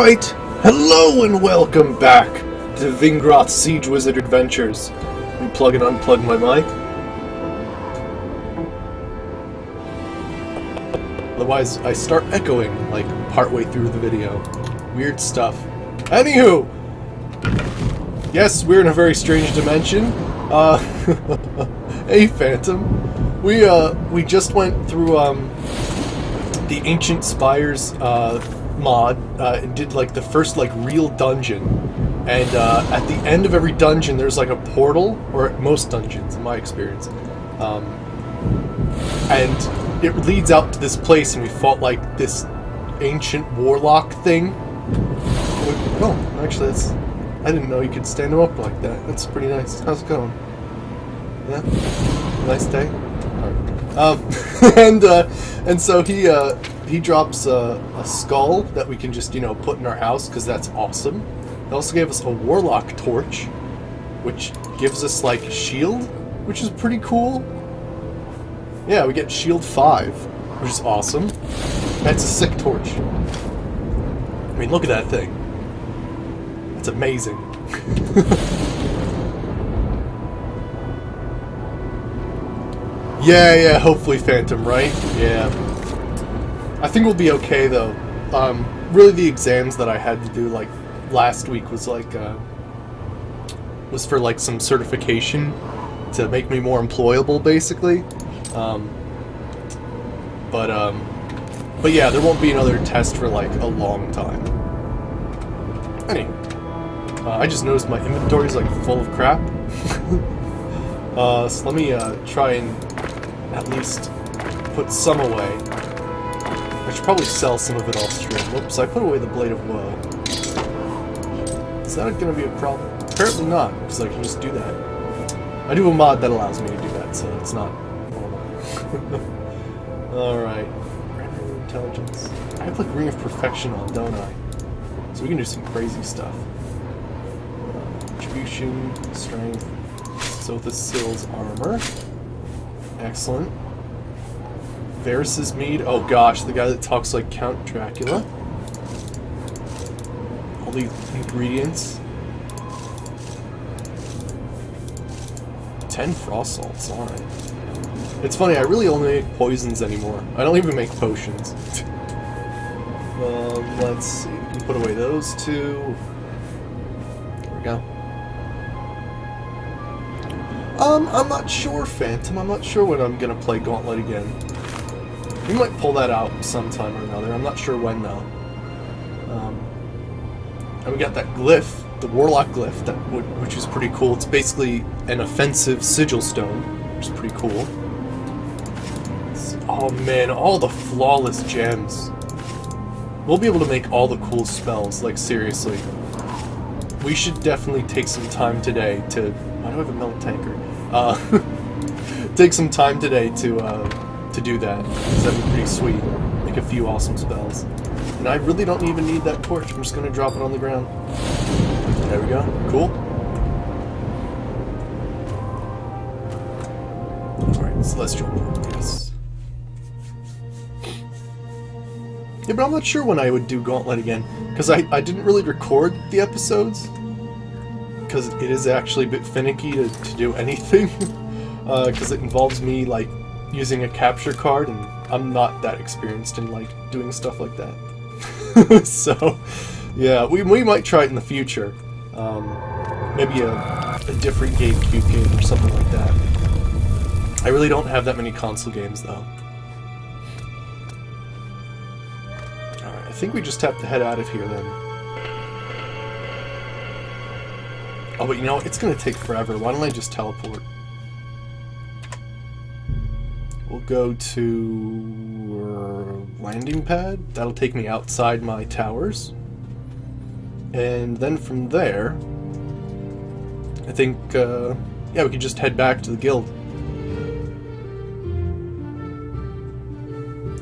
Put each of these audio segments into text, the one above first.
Alright, hello and welcome back to Vingroth's Siege Wizard Adventures. Let me plug and unplug my mic. Otherwise, I start echoing, like, partway through the video. Weird stuff. Anywho! Yes, we're in a very strange dimension. Hey, Phantom. We just went through, the Ancient Spires, mod, and did like the first like real dungeon, and at the end of every dungeon there's like a portal, or at most dungeons in my experience, and it leads out to this place, and we fought like this ancient warlock thing. Oh, actually I didn't know you could stand him up like that. That's pretty nice. How's it going? Yeah? Nice day? Alright. And so he drops a skull that we can just, put in our house, because that's awesome. He also gave us a warlock torch, which gives us, like, a shield, which is pretty cool. Yeah, we get shield 5, which is awesome. That's a sick torch. I mean, look at that thing. It's amazing. Yeah, hopefully Phantom, right? Yeah. I think we'll be okay, though. Really the exams that I had to do, like, last week was, like, was for, like, some certification to make me more employable, basically. But yeah, there won't be another test for, like, a long time. Anyway. I just noticed my inventory is, like, full of crap. So let me, try and at least put some away. I should probably sell some of it off stream. Whoops, I put away the Blade of Woe. Is that going to be a problem? Apparently not, because I can just do that. I do a mod that allows me to do that, so it's not normal. Alright. Random Intelligence. I have like Ring of Perfection on, don't I? So we can do some crazy stuff. Attribution, Strength, Sothis Armor. Excellent. Varys's Mead. Oh gosh, the guy that talks like Count Dracula. All the ingredients. 10 frost salts, alright. It's funny, I really only make poisons anymore. I don't even make potions. Let's see. We can put away those two. There we go. I'm not sure, Phantom. I'm not sure when I'm gonna play Gauntlet again. We might pull that out sometime or another. I'm not sure when, though. And we got that glyph, the Warlock glyph, which is pretty cool. It's basically an offensive sigil stone, which is pretty cool. Oh man, all the flawless gems. We'll be able to make all the cool spells, like seriously. We should definitely take some time today to... Why do I have a milk tanker? Take some time today to do that. That'd be pretty sweet. Make a few awesome spells. And I really don't even need that torch. I'm just going to drop it on the ground. There we go. Cool. Alright, Celestial Orb, yes. Yeah, but I'm not sure when I would do Gauntlet again. Because I didn't really record the episodes. Because it is actually a bit finicky to do anything. Because it involves me, like, using a capture card, and I'm not that experienced in, like, doing stuff like that. So, yeah, we might try it in the future. Maybe a different GameCube game or something like that. I really don't have that many console games, though. Alright, I think we just have to head out of here, then. Oh, but you know, it's gonna take forever. Why don't I just teleport? We'll go to landing pad. That'll take me outside my towers. And then from there, I think, yeah, we can just head back to the guild.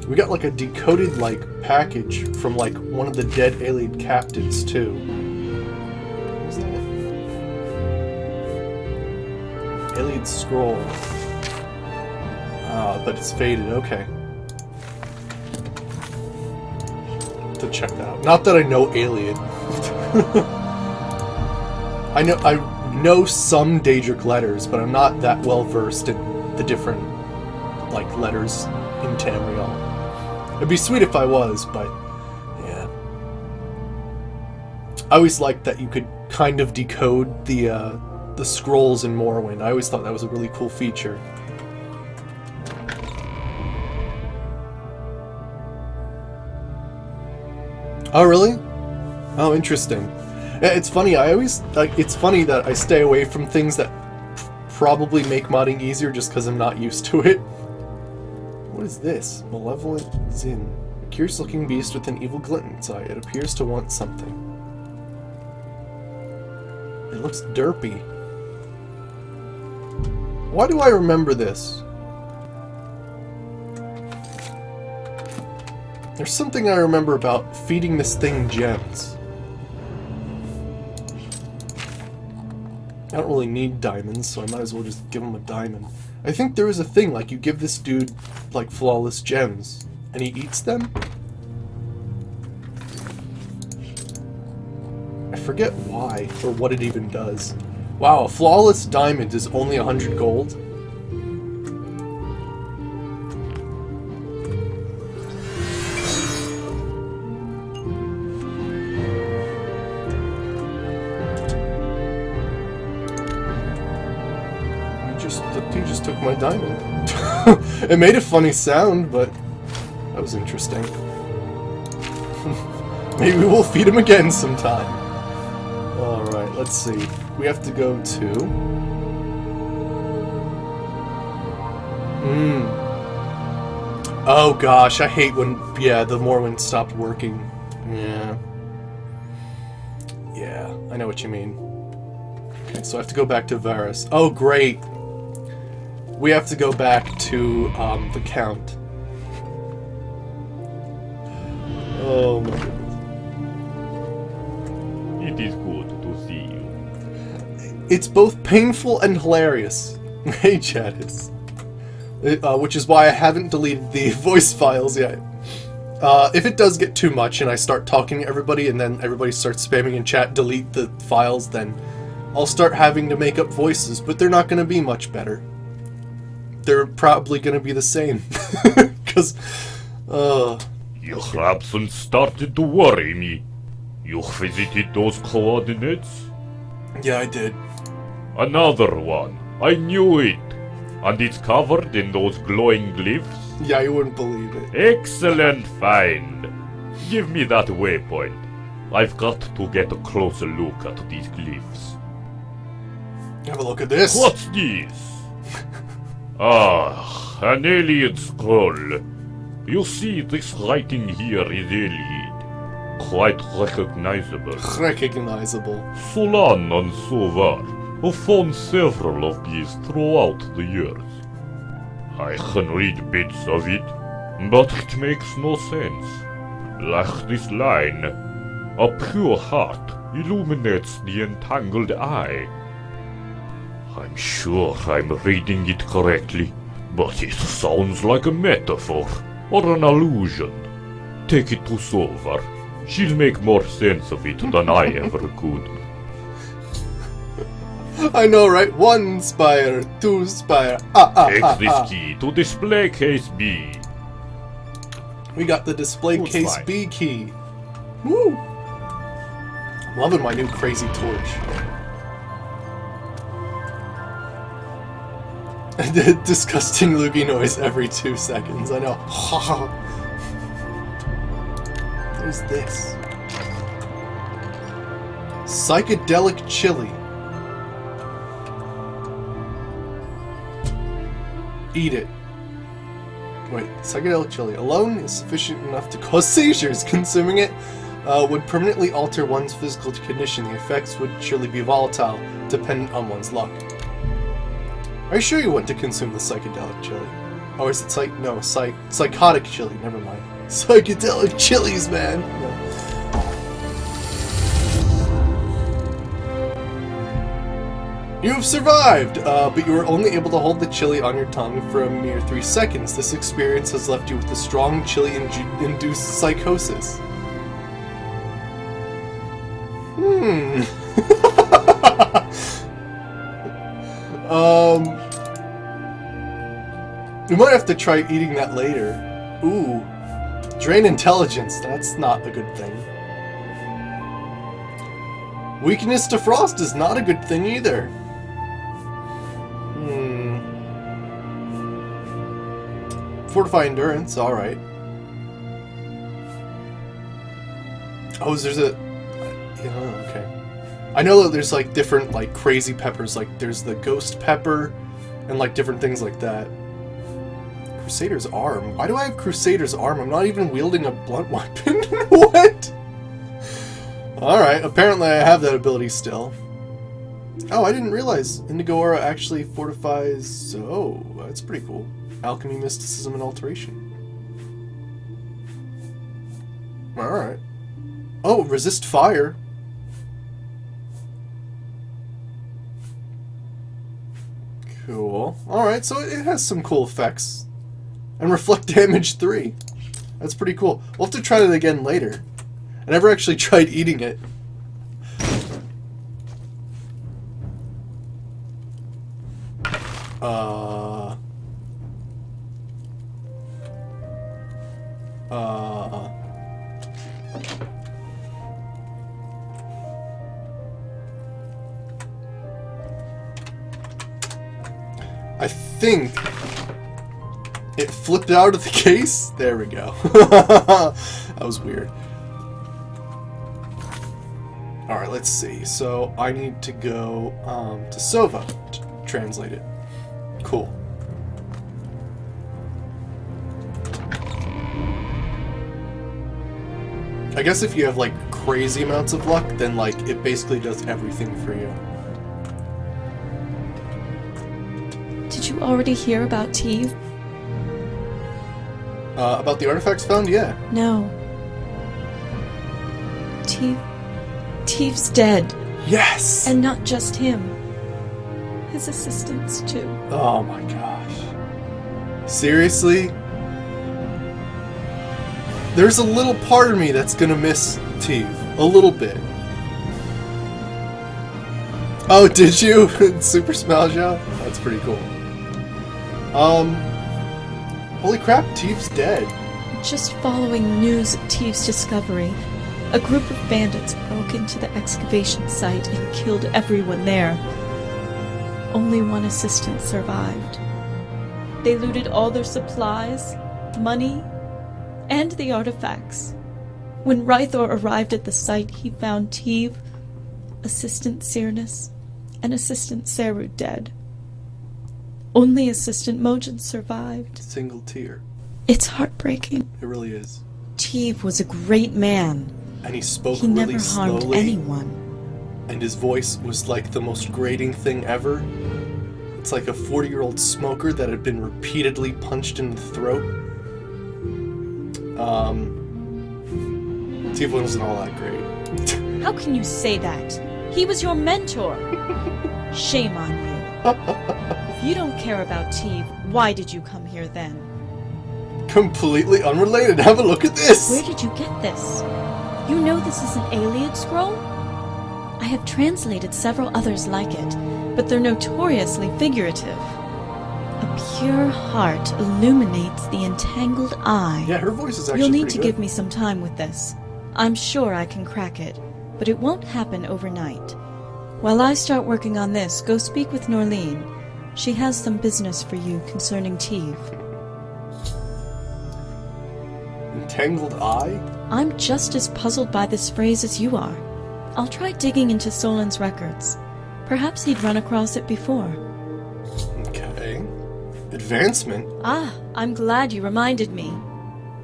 We got like a decoded, like, package from, like, one of the dead Ayleid captives, too. What is that? Ayleid scroll. But it's faded, okay. to check that out. Not that I know Alien. I know some Daedric letters, but I'm not that well versed in the different like letters in Tamriel. It'd be sweet if I was, but yeah. I always liked that you could kind of decode the scrolls in Morrowind. I always thought that was a really cool feature. Oh really? Oh, interesting. It's funny. It's funny that I stay away from things that probably make modding easier just because I'm not used to it. What is this? Malevolent Zin. A curious-looking beast with an evil glint in its eye. It appears to want something. It looks derpy. Why do I remember this? There's something I remember about feeding this thing gems. I don't really need diamonds, so I might as well just give him a diamond. I think there is a thing, like you give this dude, like, flawless gems, and he eats them? I forget why, or what it even does. Wow, a flawless diamond is only 100 gold? He just took my diamond. It made a funny sound, but that was interesting. Maybe we'll feed him again sometime. Alright, let's see. We have to go to... Oh gosh, I hate when... Yeah, the Morrowind stopped working. Yeah. Yeah, I know what you mean. Okay, so I have to go back to Varus. Oh, great! We have to go back to, the Count. Oh my goodness. It is good to see you. It's both painful and hilarious. Hey, Chadis. Which is why I haven't deleted the voice files yet. If it does get too much and I start talking to everybody and then everybody starts spamming in chat, delete the files, then I'll start having to make up voices, but they're not going to be much better. They're probably going to be the same. Because, Your absence started to worry me. You visited those coordinates? Yeah, I did. Another one. I knew it. And it's covered in those glowing glyphs? Yeah, you wouldn't believe it. Excellent find. Give me that waypoint. I've got to get a closer look at these glyphs. Have a look at this. What's this? Ah, an alien scroll. You see, this writing here is alien. Quite recognizable. Recognizable. Solan and Sovar have found several of these throughout the years. I can read bits of it, but it makes no sense. Like this line, a pure heart illuminates the entangled eye. I'm sure I'm reading it correctly, but it sounds like a metaphor or an allusion. Take it to Sovar. She'll make more sense of it than I ever could. I know, right? 1 spire, 2 spire. Take this key to display case B. We got the display Who's case fine? B key. Woo! I'm loving my new crazy torch. The disgusting loogie noise every 2 seconds. I know. What is this? Psychedelic chili. Eat it. Wait, psychedelic chili alone is sufficient enough to cause seizures. Consuming it would permanently alter one's physical condition. The effects would surely be volatile, dependent on one's luck. Are you sure you want to consume the psychedelic chili? Or is it psychotic chili? Never mind. Psychedelic chilies, man! No. You have survived, but you were only able to hold the chili on your tongue for a mere 3 seconds. This experience has left you with a strong chili-induced psychosis. We might have to try eating that later. Ooh. Drain intelligence. That's not a good thing. Weakness to frost is not a good thing either. Fortify endurance. Alright. Oh, there's a... Yeah, okay. I know that there's, like, different, like, crazy peppers. Like, there's the ghost pepper and, like, different things like that. Crusader's arm. Why do I have Crusader's arm? I'm not even wielding a blunt weapon. What? Alright, apparently I have that ability still. Oh, I didn't realize Indigo Aura actually fortifies... Oh, that's pretty cool. Alchemy, Mysticism, and Alteration. Alright. Oh, resist fire. Cool. Alright, so it has some cool effects. And reflect damage 3. That's pretty cool. We'll have to try that again later. I never actually tried eating it. I think it flipped out of the case. There we go. That was weird. Alright, let's see. So I need to go to Sova to translate it. Cool. I guess if you have like crazy amounts of luck, then like it basically does everything for you. Did you already hear about Teve? About the artifacts found? Yeah. No. Teve's dead. Yes! And not just him. His assistants, too. Oh my gosh. Seriously? There's a little part of me that's gonna miss Teve. A little bit. Oh, did you? Super Smash Out? That's pretty cool. Holy crap, Teve's dead. Just following news of Teve's discovery, a group of bandits broke into the excavation site and killed everyone there. Only one assistant survived. They looted all their supplies, money, and the artifacts. When Rythor arrived at the site, he found Teve, Assistant Cyrnus, and Assistant Saru dead. Only Assistant Mojin survived. Single tear. It's heartbreaking. It really is. Teve was a great man. And he spoke He really never harmed slowly. anyone. And his voice was like the most grating thing ever. It's like a 40-year-old smoker that had been repeatedly punched in the throat. Teve wasn't all that great. How can you say that? He was your mentor. Shame on you. If you don't care about Teve, why did you come here then? Completely unrelated. Have a look at this! Where did you get this? You know this is an Ayleid scroll? I have translated several others like it, but they're notoriously figurative. A pure heart illuminates the entangled eye. Yeah, her voice is actually You'll need pretty to good. give me some time with this. I'm sure I can crack it, but it won't happen overnight. While I start working on this, go speak with Norleen. She has some business for you concerning Teve. Entangled eye? I'm just as puzzled by this phrase as you are. I'll try digging into Solin's records. Perhaps he'd run across it before. Okay. Advancement? Ah, I'm glad you reminded me.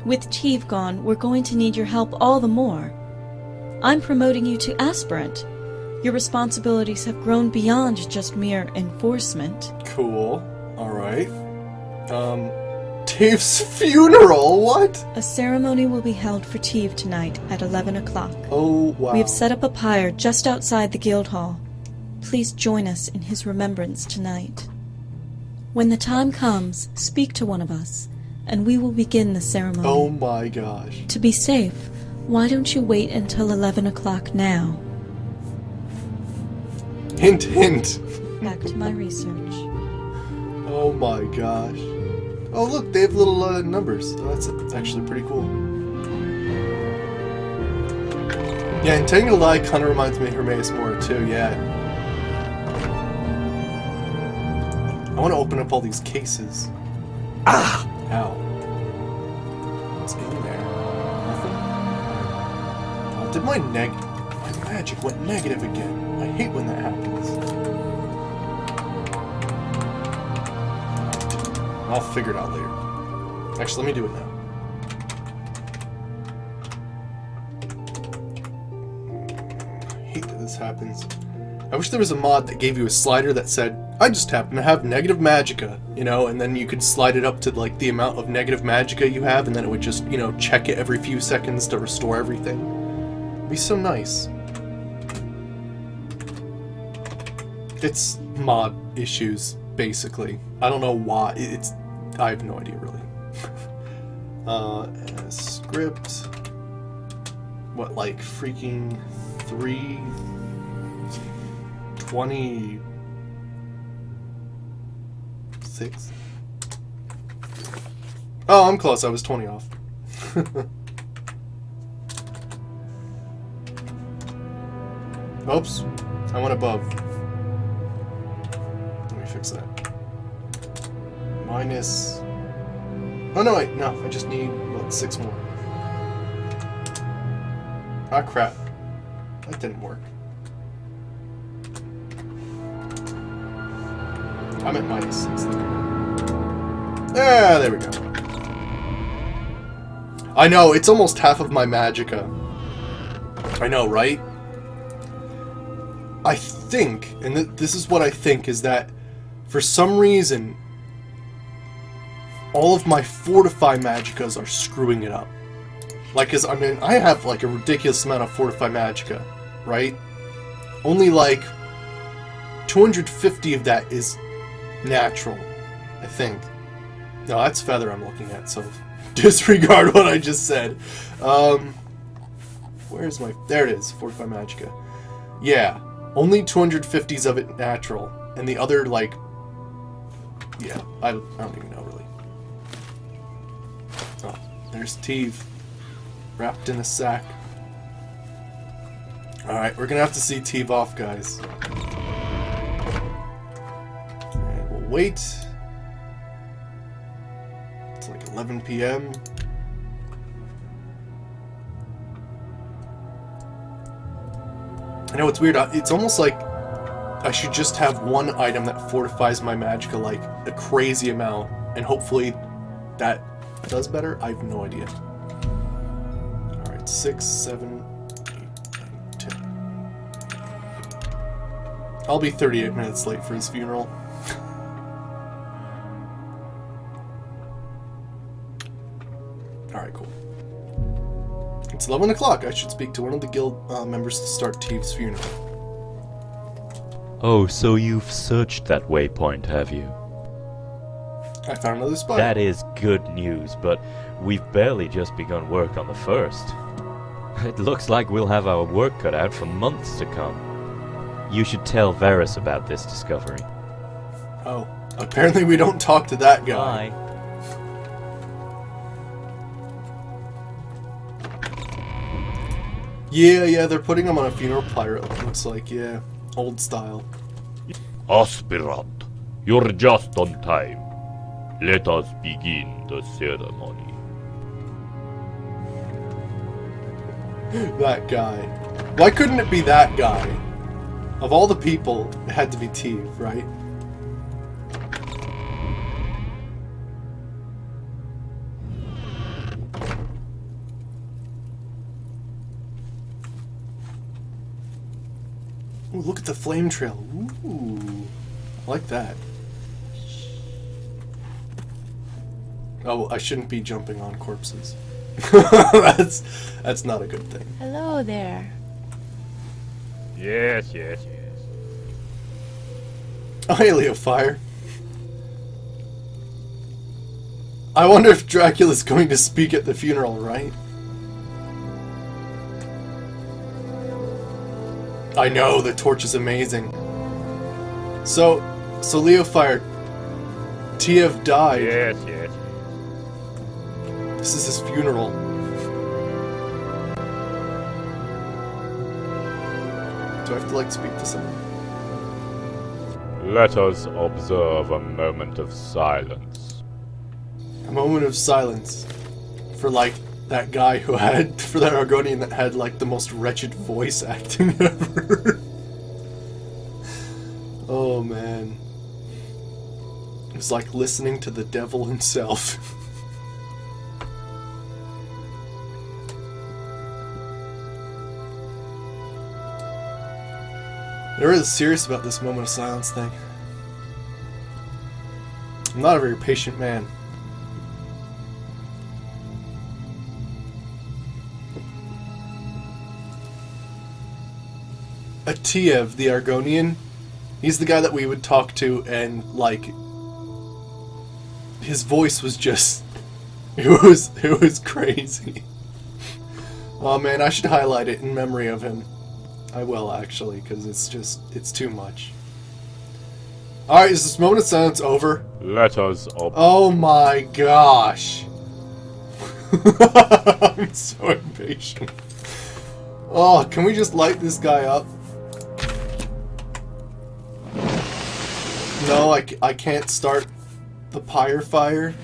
With Teve gone, we're going to need your help all the more. I'm promoting you to aspirant. Your responsibilities have grown beyond just mere enforcement. Cool. Alright. Teve's funeral? What? A ceremony will be held for Teve tonight at 11 o'clock. Oh, wow. We have set up a pyre just outside the guild hall. Please join us in his remembrance tonight. When the time comes, speak to one of us, and we will begin the ceremony. Oh my gosh. To be safe, why don't you wait until 11 o'clock now? Hint, hint. Back to my research. Oh my gosh. Oh look, they have little numbers. Oh, that's actually pretty cool. Yeah, Entangled Eye kind of reminds me of Hermaeus Mora too, yeah. I want to open up all these cases. Ah! Ow. What's in there? Nothing? Oh, did my magic went negative again. I hate when that happens. I'll figure it out later. Actually, let me do it now. I hate that this happens. I wish there was a mod that gave you a slider that said, I just happen to have negative magicka, you know, and then you could slide it up to, like, the amount of negative magicka you have, and then it would just, you know, check it every few seconds to restore everything. It'd be so nice. It's mod issues, basically. I don't know why. I have no idea, really. Script. What, like, freaking 3:26? Oh, I'm close. I was 20 off. Oops. I went above. Let me fix that. Minus... Oh, no, wait. No, I just need, what, 6 more. Ah, crap. That didn't work. I'm at minus 6. Ah, there we go. I know, it's almost half of my magicka. I know, right? I think, and this is what I think, is that for some reason, all of my Fortify magickas are screwing it up. Like, cause, I mean, I have, like, a ridiculous amount of Fortify magicka, right? Only, like, 250 of that is natural, I think. No, that's Feather I'm looking at, so disregard what I just said. Where's my... There it is, Fortify magicka. Yeah, only 250s of it natural, and the other, like... Yeah, I don't even know, really. Oh, there's Teve. Wrapped in a sack. Alright, we're gonna have to see Teve off, guys. And we'll wait. It's like 11 p.m. I know it's weird. It's almost like I should just have one item that fortifies my magicka like a crazy amount, and hopefully that does better. I have no idea. 6, 7, 8, 9, 10. I'll be 38 minutes late for his funeral. Alright, cool. It's 11 o'clock. I should speak to one of the guild members to start Teve's funeral. Oh, so you've searched that waypoint, have you? I found another spot. That is good news, but we've barely just begun work on the first. It looks like we'll have our work cut out for months to come. You should tell Varus about this discovery. Oh, apparently we don't talk to that guy. Bye. Yeah, they're putting him on a funeral pyre, it looks like, yeah. Old style. Aspirant, you're just on time. Let us begin the ceremony. That guy. Why couldn't it be that guy? Of all the people, it had to be Teve, right? Ooh, look at the flame trail. Ooh, I like that. Oh, I shouldn't be jumping on corpses. That's not a good thing. Hello there. Yes. Oh, hey, Leofire. I wonder if Dracula's going to speak at the funeral, right? I know, the torch is amazing. So Leo Fire, Tiev died. Yes, yes. This is his funeral. Do I have to, like, speak to someone? Let us observe a moment of silence. A moment of silence for, like, that guy who had, for that Argonian that had, like, the most wretched voice acting ever. Oh, man. It was like listening to the devil himself. They're really serious about this moment of silence thing. I'm not a very patient man. Atiev, the Argonian, he's the guy that we would talk to, and, like, his voice was just, it was crazy. Oh man, I should highlight it in memory of him. I will, actually, because it's too much. Alright, is this moment of silence over? Let us Oh my gosh. I'm so impatient. Oh, can we just light this guy up? No, I can't start the pyre fire.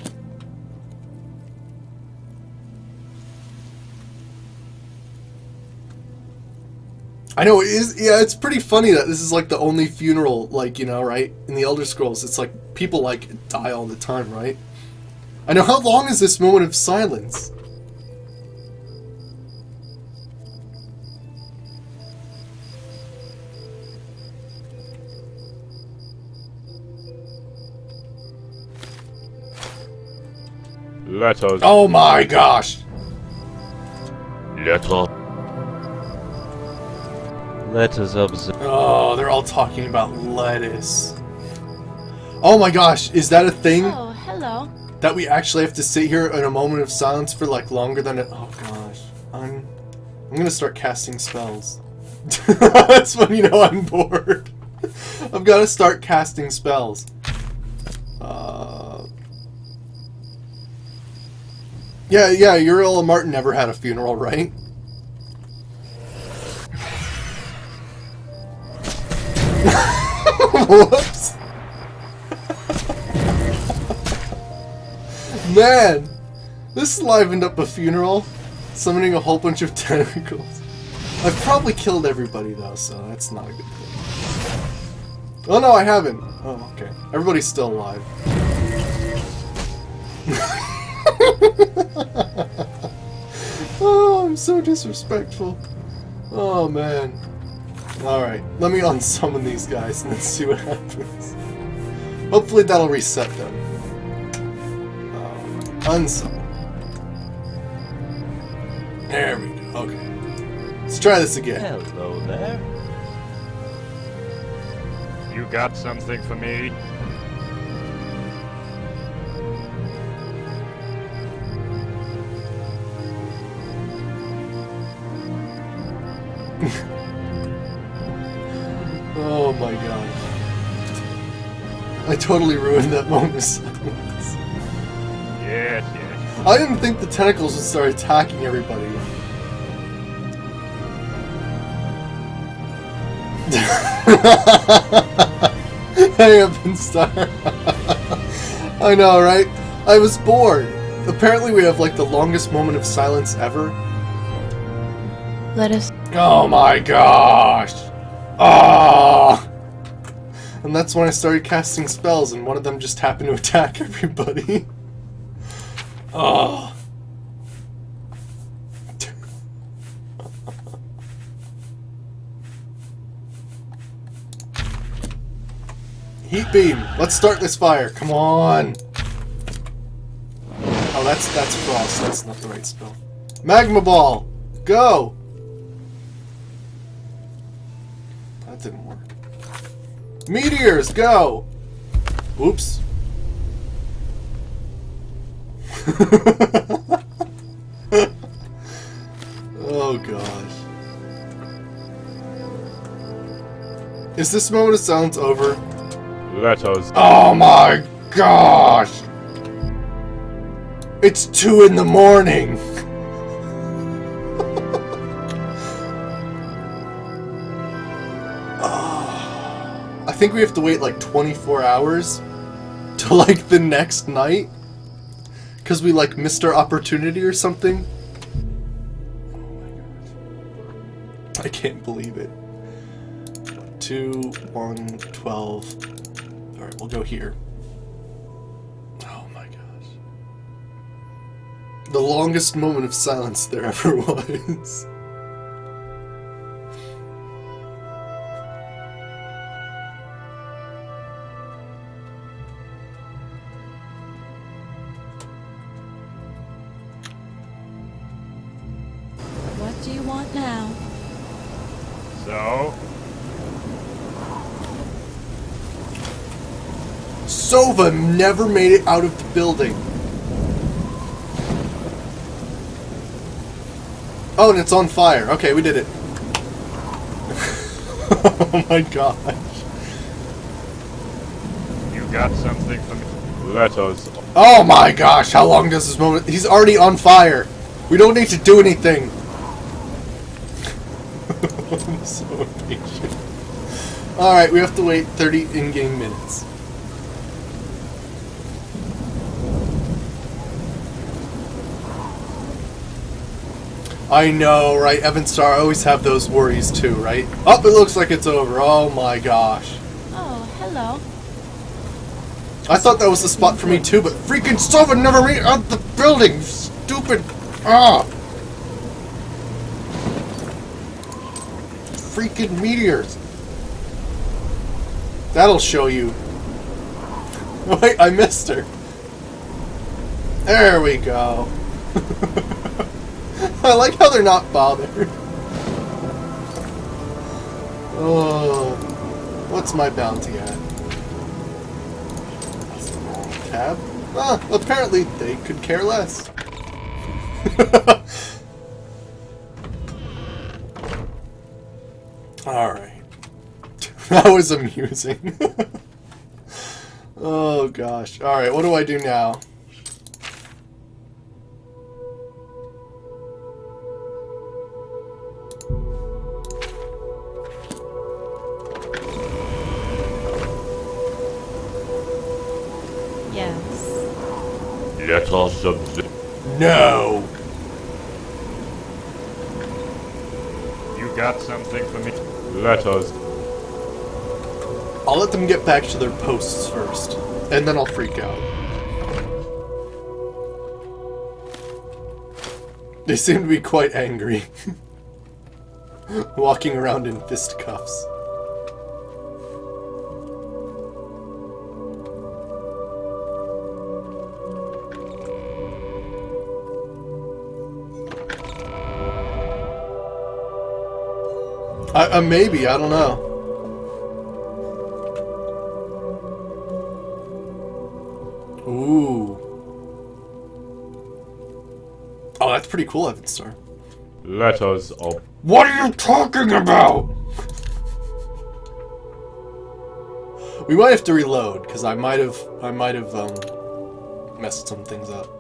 I know, it is, yeah, it's pretty funny that this is like the only funeral, like, you know, right? In the Elder Scrolls, it's like, people, like, die all the time, right? I know, how long is this moment of silence? Let us. Oh my gosh! Let us. Let us observe. Oh, they're all talking about lettuce. Oh my gosh, is that a thing? Oh, hello. That we actually have to sit here in a moment of silence for like longer than it. Oh gosh, I'm gonna start casting spells. That's when you know I'm bored. I've got to start casting spells. Yeah, Uriel and Martin never had a funeral, right? Whoops. Man, this livened up a funeral, summoning a whole bunch of tentacles. I've probably killed everybody though, so that's not a good thing. Oh no, I haven't. Oh, okay. Everybody's still alive. Oh, I'm so disrespectful. Oh man. Alright, let me unsummon these guys and then see what happens. Hopefully that'll reset them. Unsummon. There we go, okay. Let's try this again. Hello there. You got something for me? Oh my gosh. I totally ruined that moment of silence. Yes, yes. I didn't think the tentacles would start attacking everybody. Hang up and start. I know, right? I was bored. Apparently we have like the longest moment of silence ever. Let us. Oh my gosh! Ah! And that's when I started casting spells, and one of them just happened to attack everybody. Oh. Heat beam. Let's start this fire. Come on. Oh, that's frost. That's not the right spell. Magma ball. Go. That didn't work. Meteors. Go. Oops. Oh gosh. Is this moment of silence over? Let us... Oh my gosh! It's 2 in the morning! I think we have to wait like 24 hours to like the next night. Because we like missed our opportunity or something. Oh my god. I can't believe it. 2, 1, 12. Alright, we'll go here. Oh my gosh. The longest moment of silence there ever was. What do you want now? So? Sova never made it out of the building. Oh, and it's on fire. Okay, we did it. Oh my gosh. You got something for me? Let us... Oh my gosh, how long does this moment... He's already on fire. We don't need to do anything. I'm so impatient. Alright, we have to wait 30 in-game minutes. I know, right? Evan Star always have those worries too, right? Oh, it looks like it's over. Oh my gosh. Oh, hello. I thought that was the spot for me too, but freaking Sova never made it out the building! Stupid! Ah! Freaking meteors! That'll show you. Wait, I missed her. There we go. I like how they're not bothered. Oh, what's my bounty at? That's the wrong tab. Ah, apparently they could care less. Alright. That was amusing. Oh gosh. Alright, what do I do now? Yes. Let us observe. No! You got something for me? Let us... I'll let them get back to their posts first, and then I'll freak out. They seem to be quite angry. Walking around in fistcuffs. Maybe, I don't know. Ooh. Oh, that's pretty cool, Evan Star. Let us... What are you talking about? We might have to reload, because I might have messed some things up.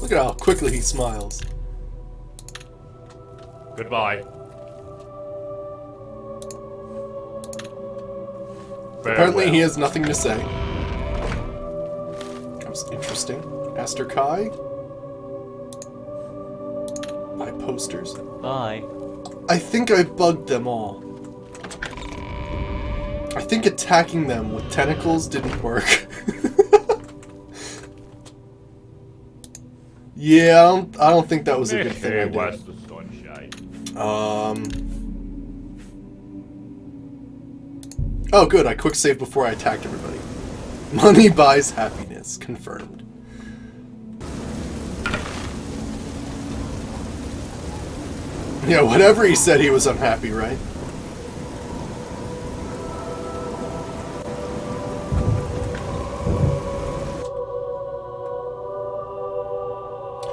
Look at how quickly he smiles. Goodbye. Apparently he has nothing to say. That was interesting. Aster Kai. My posters. Bye. I think I bugged them all. I think attacking them with tentacles didn't work. Yeah, I don't think that was a good thing I Where's did. the sunshine? Oh good, I quick saved before I attacked everybody. Money buys happiness. Confirmed. Yeah, whatever he said, he was unhappy, right?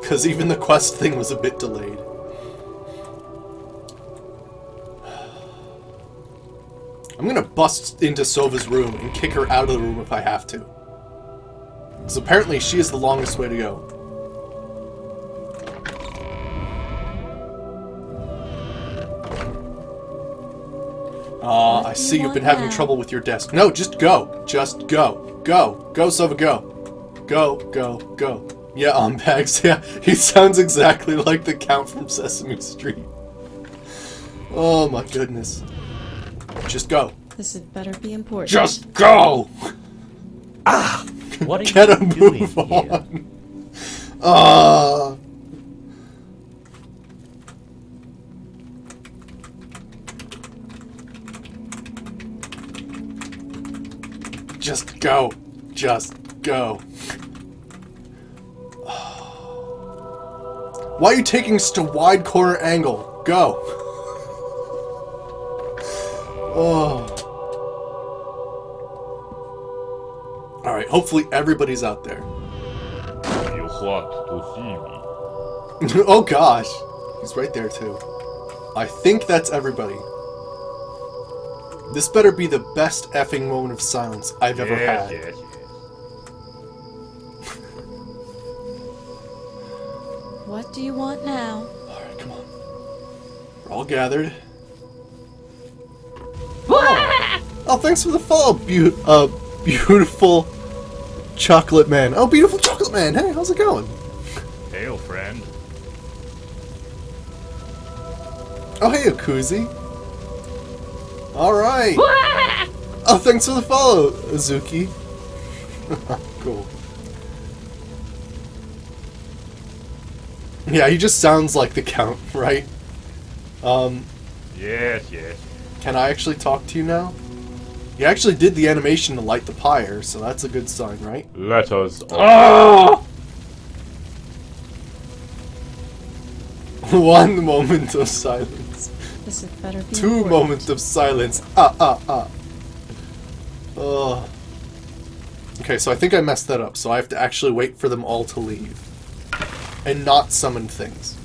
Because even the quest thing was a bit delayed. I'm gonna bust into Sova's room and kick her out of the room if I have to. Because apparently she is the longest way to go. I see you've been having trouble with your desk. No, just go. Just go. Go. Go, Sova, go. Go, go, go. Yeah, bags. Yeah, he sounds exactly like the Count from Sesame Street. Oh my goodness. Just go. This had better be important. Just go! What are Get you a doing move here? on. Just go. Just go. Why are you taking such a wide corner angle? Go. Oh. Alright, hopefully everybody's out there. You want to see me? Oh gosh. He's right there too. I think that's everybody. This better be the best effing moment of silence I've ever had. Yes. What do you want now? Alright, come on. We're all gathered. Oh, thanks for the follow, beautiful chocolate man. Oh, beautiful chocolate man. Hey, how's it going? Hail, friend. Oh, hey, Akuzi. Alright. Oh, thanks for the follow, Azuki. Cool. Yeah, he just sounds like the Count, right? Yes. Can I actually talk to you now? You actually did the animation to light the pyre, so that's a good sign, right? Let us. Oh! One moment of silence. This had better be Two important. moments of silence. Oh. Okay, so I think I messed that up, so I have to actually wait for them all to leave. And not summon things.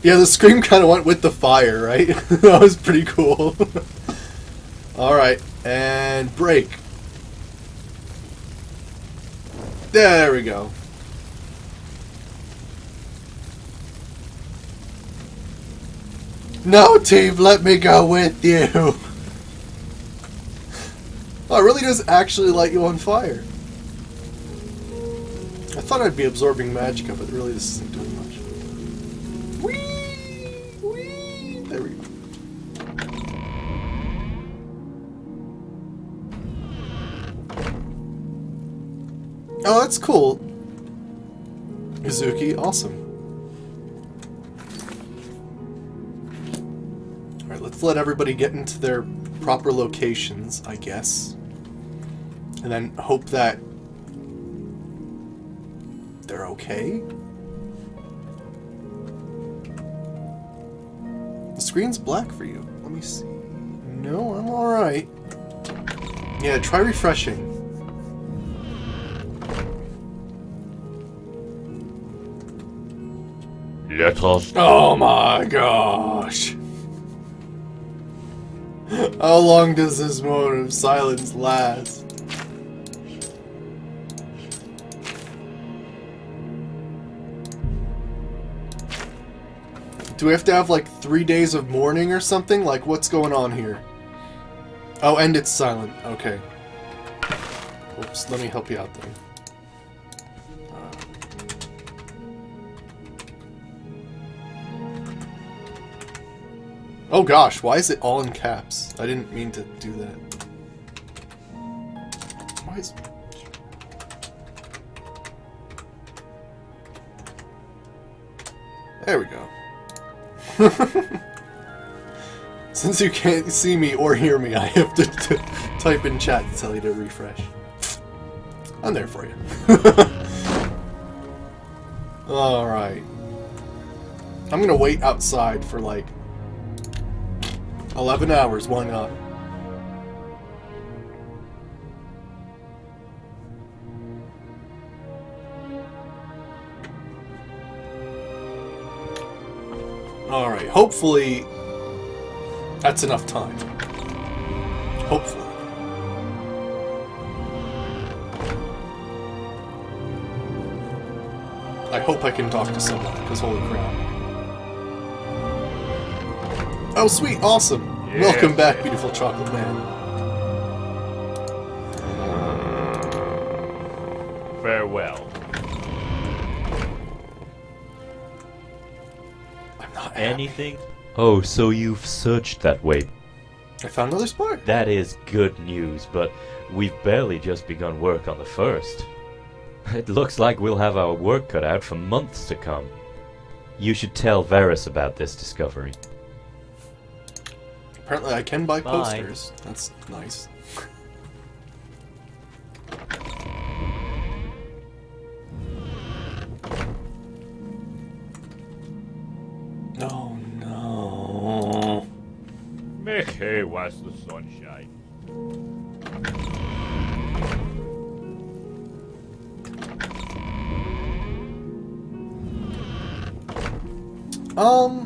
Yeah, the scream kind of went with the fire, right? That was pretty cool. Alright, and break. There we go. No, team, let me go with you. Oh, it really does actually light you on fire. I thought I'd be absorbing magicka, but really this isn't doing much. Whee! Whee! There we go. Oh, that's cool. Mizuki, awesome. Alright, let's let everybody get into their proper locations, I guess. And then hope that they're okay. The screen's black for you. Let me see. No, I'm alright. Yeah, try refreshing. Let us. Oh my gosh. How long does this moment of silence last? Do we have to have like 3 days of mourning or something? Like, what's going on here? Oh, and it's silent. Okay. Oops, let me help you out then. Oh gosh, why is it all in caps? I didn't mean to do that. Why is... There we go. Since you can't see me or hear me, I have to type in chat to tell you to refresh. I'm there for you. Alright. I'm gonna wait outside for like 11 hours, why not? Alright, hopefully that's enough time. Hopefully. I hope I can talk to someone, because holy crap. Oh sweet, awesome! Yeah. Welcome back, beautiful chocolate man. Farewell. I'm not happy. Anything? Oh, so you've searched that way. I found another spark. That is good news, but we've barely just begun work on the first. It looks like we'll have our work cut out for months to come. You should tell Varys about this discovery. Apparently I can buy Bye. posters. That's nice. Oh no. Make hay whilst the sun shines.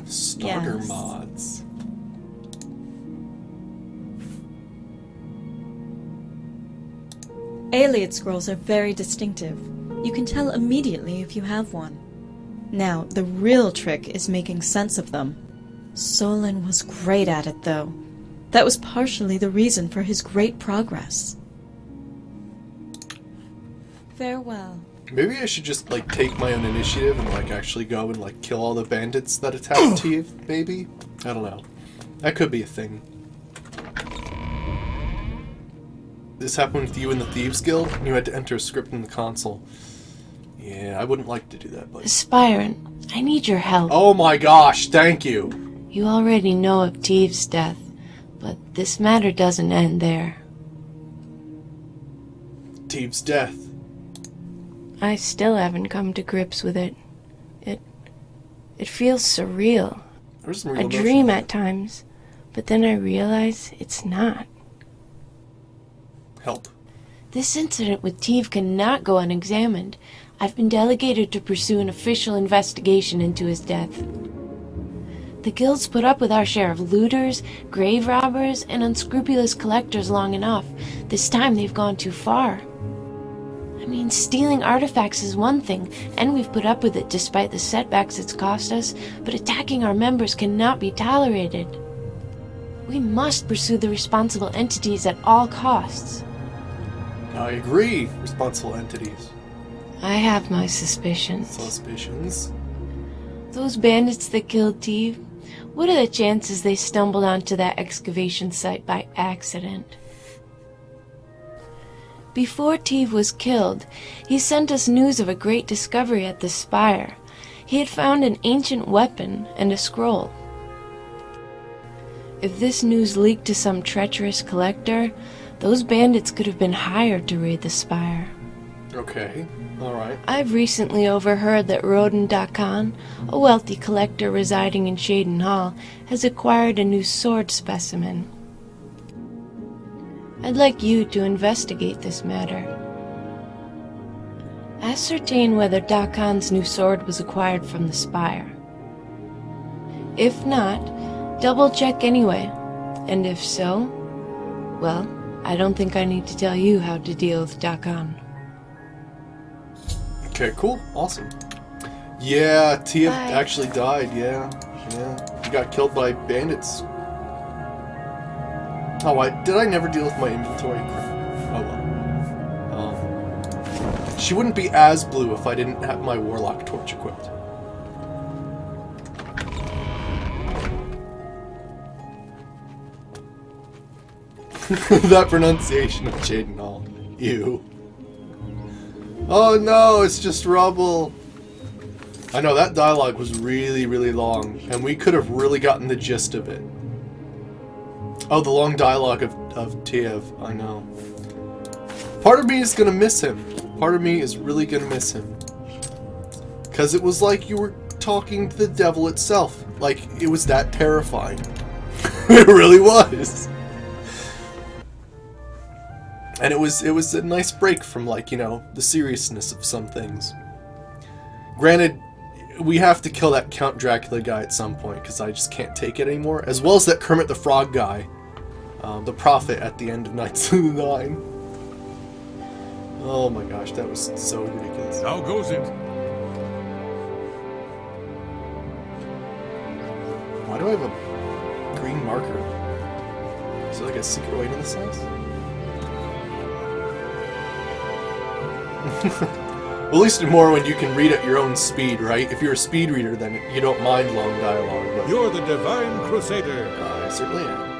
Starter Yes. mods. Ayleid scrolls are very distinctive. You can tell immediately if you have one. Now, the real trick is making sense of them. Solon was great at it, though. That was partially the reason for his great progress. Farewell. Maybe I should just, like, take my own initiative and, like, actually go and, like, kill all the bandits that attack Teve, maybe? I don't know. That could be a thing. This happened with you in the Thieves Guild, and you had to enter a script in the console. Yeah, I wouldn't like to do that, but... Aspirant, I need your help. Oh my gosh, thank you! You already know of Teve's death, but this matter doesn't end there. Teve's death. I still haven't come to grips with it. It feels surreal. There's some real A emotion dream there. at times, but then I realize it's not. Help. This incident with Teve cannot go unexamined. I've been delegated to pursue an official investigation into his death. The guild's put up with our share of looters, grave robbers, and unscrupulous collectors long enough. This time they've gone too far. I mean, stealing artifacts is one thing, and we've put up with it despite the setbacks it's cost us, but attacking our members cannot be tolerated. We must pursue the responsible entities at all costs. I agree, responsible entities. I have my suspicions. Suspicions. Those bandits that killed Teve, what are the chances they stumbled onto that excavation site by accident? Before Teve was killed, he sent us news of a great discovery at the spire. He had found an ancient weapon and a scroll. If this news leaked to some treacherous collector, those bandits could have been hired to raid the spire. Okay, alright. I've recently overheard that Roden Dakan, a wealthy collector residing in Shaden Hall, has acquired a new sword specimen. I'd like you to investigate this matter. Ascertain whether Dakan's new sword was acquired from the spire. If not, double-check anyway. And if so, well, I don't think I need to tell you how to deal with Dakan. Okay, cool. Awesome. Yeah, Tia Bye. actually died, yeah. He got killed by bandits. Oh, did I never deal with my inventory? Oh well. She wouldn't be as blue if I didn't have my Warlock torch equipped. That pronunciation of Jaden Hall. Ew. Oh no, it's just rubble. I know, that dialogue was really, really long, and we could have really gotten the gist of it. Oh, the long dialogue of Tiev, I know. Part of me is gonna miss him. Part of me is really gonna miss him. Because it was like you were talking to the devil itself. Like, it was that terrifying. It really was. And it was a nice break from, like, you know, the seriousness of some things. Granted, we have to kill that Count Dracula guy at some point, because I just can't take it anymore. As well as that Kermit the Frog guy. The Prophet at the end of Knights of the Nine. Oh my gosh, that was so ridiculous. How goes it? Why do I have a green marker? Is there like a secret way to this house? Well, at least in Morrowind you can read at your own speed, right? If you're a speed reader, then you don't mind long dialogue. But You're the Divine Crusader. I certainly am.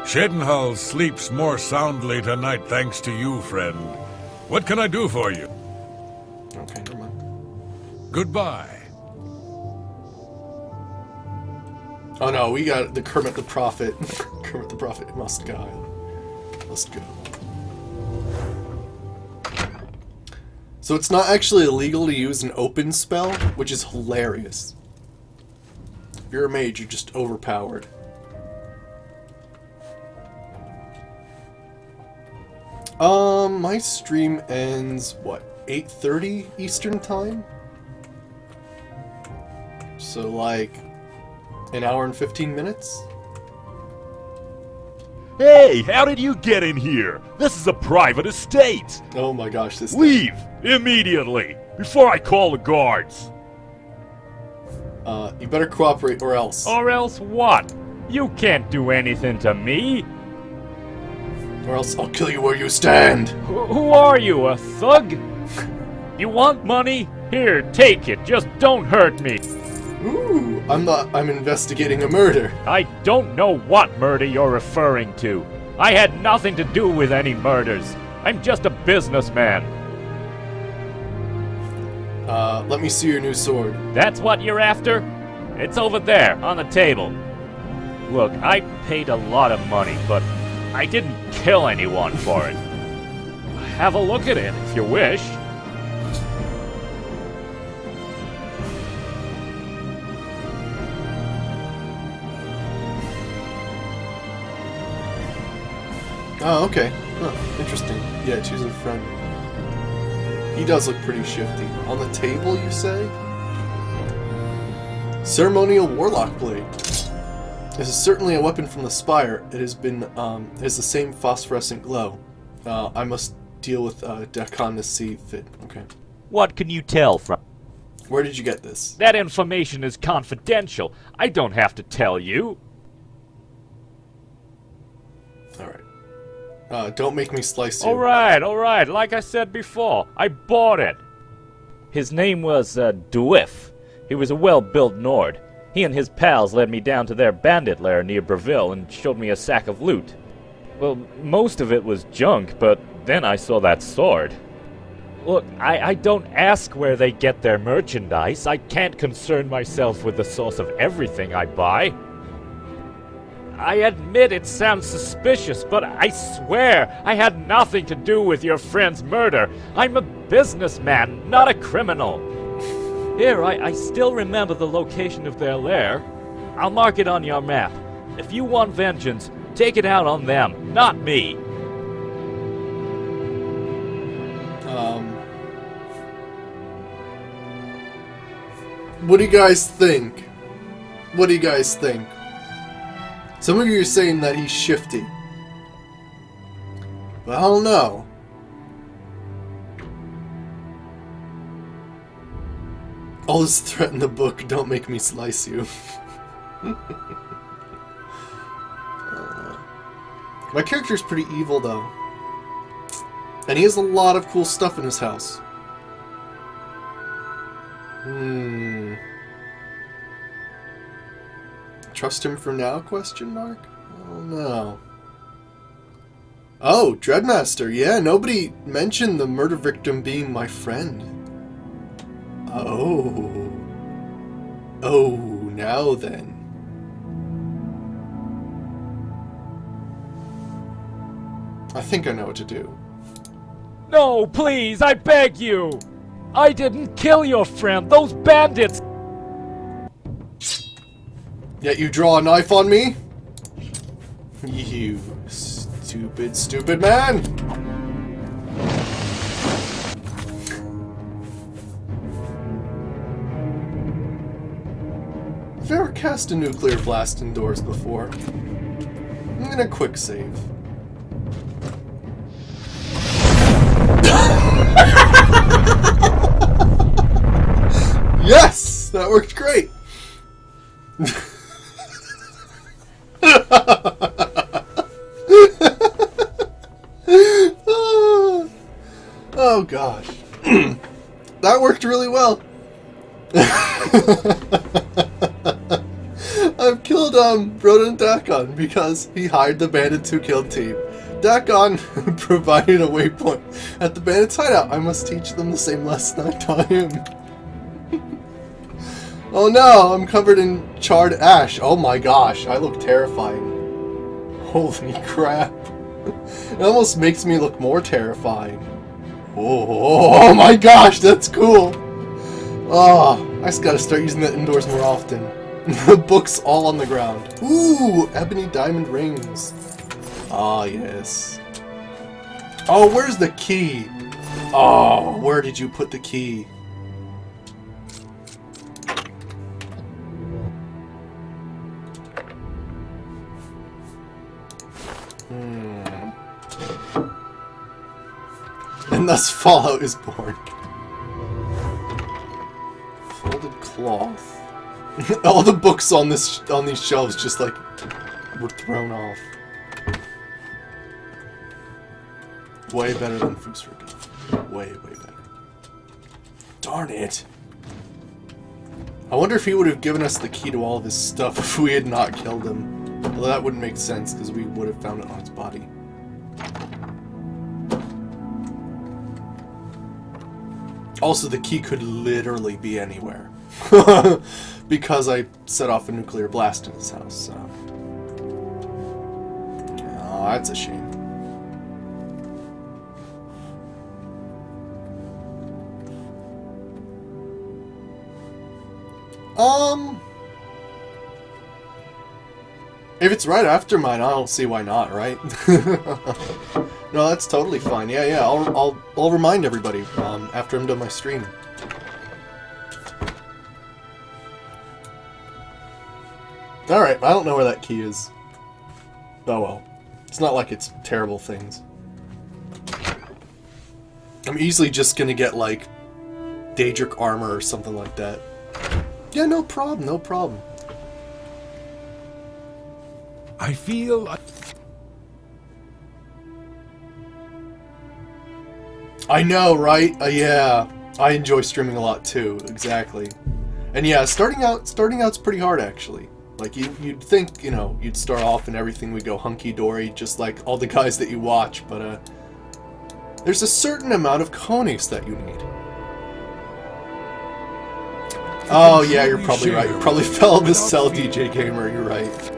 Shedenhall sleeps more soundly tonight thanks to you, friend. What can I do for you? Okay, never mind. Goodbye. Oh no, we got the Kermit the Prophet. Kermit the Prophet must go. Must go. So it's not actually illegal to use an open spell, which is hilarious. If you're a mage, you're just overpowered. My stream ends, what, 8:30 Eastern Time? So like, an hour and 15 minutes? Hey, how did you get in here? This is a private estate. Oh my gosh, this Leave immediately before I call the guards. You better cooperate or else. Or else what? You can't do anything to me. Or else I'll kill you where you stand! Who are you, a thug? You want money? Here, take it. Just don't hurt me. Ooh, I'm investigating a murder. I don't know what murder you're referring to. I had nothing to do with any murders. I'm just a businessman. Let me see your new sword. That's what you're after? It's over there, on the table. Look, I paid a lot of money, but I didn't kill anyone for it. Have a look at it if you wish. Oh, okay. Huh, interesting. Yeah, choose a friend. He does look pretty shifty. On the table, you say? Ceremonial Warlock Blade. This is certainly a weapon from the Spire. It has the same phosphorescent glow. I must deal with Dakon to see fit. Okay. What can you tell from... Where did you get this? That information is confidential. I don't have to tell you. Alright. Don't make me slice you. Alright. Like I said before, I bought it. His name was, Dwiff. He was a well-built Nord. He and his pals led me down to their bandit lair near Breville and showed me a sack of loot. Well, most of it was junk, but then I saw that sword. Look, I don't ask where they get their merchandise. I can't concern myself with the source of everything I buy. I admit it sounds suspicious, but I swear I had nothing to do with your friend's murder. I'm a businessman, not a criminal. Here, I still remember the location of their lair. I'll mark it on your map. If you want vengeance, take it out on them, not me. What do you guys think? What do you guys think? Some of you are saying that he's shifty. But I don't know. All this threat in the book, don't make me slice you. My character's pretty evil, though. And he has a lot of cool stuff in his house. Trust him for now, question mark? I don't know. Oh, Dreadmaster, yeah, nobody mentioned the murder victim being my friend. Oh. Oh, now then. I think I know what to do. No, please, I beg you! I didn't kill your friend, those bandits! Yet you draw a knife on me? You stupid, stupid man! cast a nuclear blast indoors before. I'm gonna quick save. Yes! That worked great! Oh gosh. That worked really well. I've killed Broden and Dakon because he hired the bandits who killed Team. Dakon provided a waypoint at the bandits' hideout. I must teach them the same lesson I taught him. Oh no, I'm covered in charred ash. Oh my gosh, I look terrifying. Holy crap. It almost makes me look more terrifying. Oh my gosh, that's cool. Oh, I just gotta start using that indoors more often. The book's all on the ground. Ooh, ebony diamond rings. Ah, yes. Oh, where's the key? Oh, where did you put the key? And thus Fallout is born. Folded cloth. All the books on these shelves just like were thrown off. Way better than Fusrica. Way better. Darn it. I wonder if he would have given us the key to all of his stuff if we had not killed him. Although that wouldn't make sense because we would have found it on his body. Also, the key could literally be anywhere. Because I set off a nuclear blast in his house, so... Oh, that's a shame. If it's right after mine, I don't see why not, right? No, that's totally fine. Yeah, I'll remind everybody after I'm done my stream. Alright, I don't know where that key is. Oh well. It's not like it's terrible things. I'm easily just gonna get, like, Daedric armor or something like that. Yeah, no problem, no problem. I feel... I know, right? Yeah. I enjoy streaming a lot too, exactly. And yeah, starting out's pretty hard actually. Like you'd think, you know, you'd start off and everything would go hunky-dory, just like all the guys that you watch, but there's a certain amount of conics that you need. Oh yeah, you're probably right. You probably fell in the cell, DJ Gamer, you're right.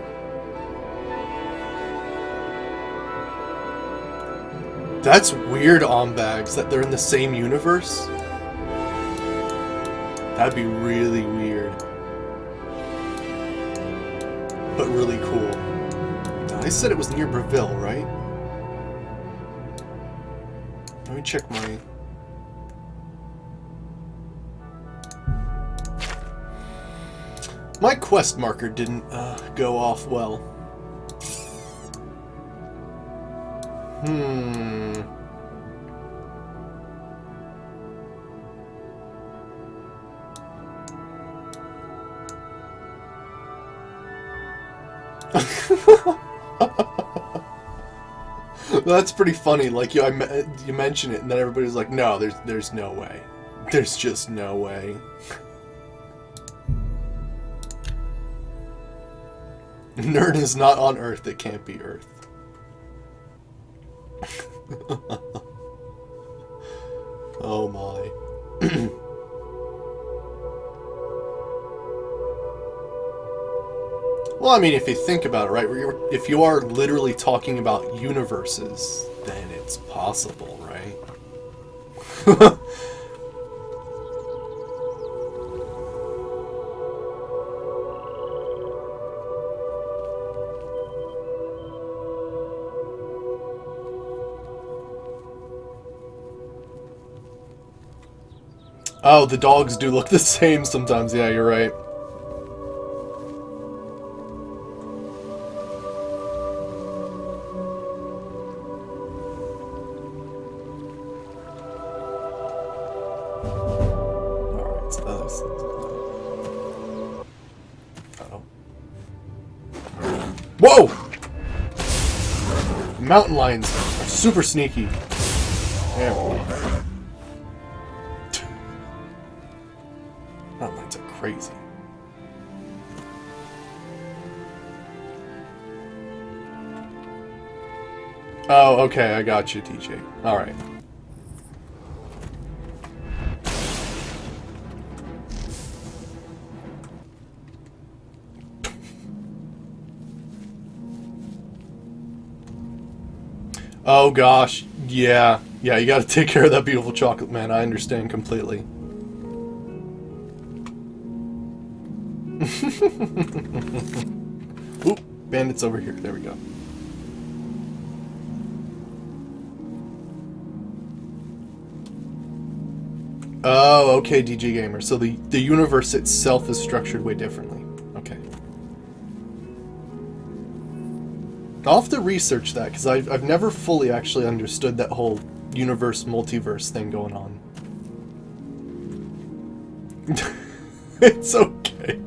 That's weird, Ombags, that they're in the same universe. That'd be really weird. But really cool. I said it was near Breville, right? Let me check my... My quest marker didn't go off well. That's pretty funny. Like you mention it, and then everybody's like, "No, there's no way. There's just no way." Nerd is not on Earth. It can't be Earth. Oh my. Well, I mean, if you think about it, right? If you are literally talking about universes, then it's possible, right? Oh, the dogs do look the same sometimes. Yeah, you're right. Uh-oh. Whoa! Mountain lions are super sneaky. There we go. Mountain lions are crazy. Oh, okay, I got you, TJ. Alright. Oh gosh, yeah. Yeah, you gotta take care of that beautiful chocolate man, I understand completely. Oop, bandits over here, there we go. Oh, okay, DJ Gamer. So the universe itself is structured way differently. Okay. I'll have to research that, because I've never fully actually understood that whole universe, multiverse thing going on. It's okay.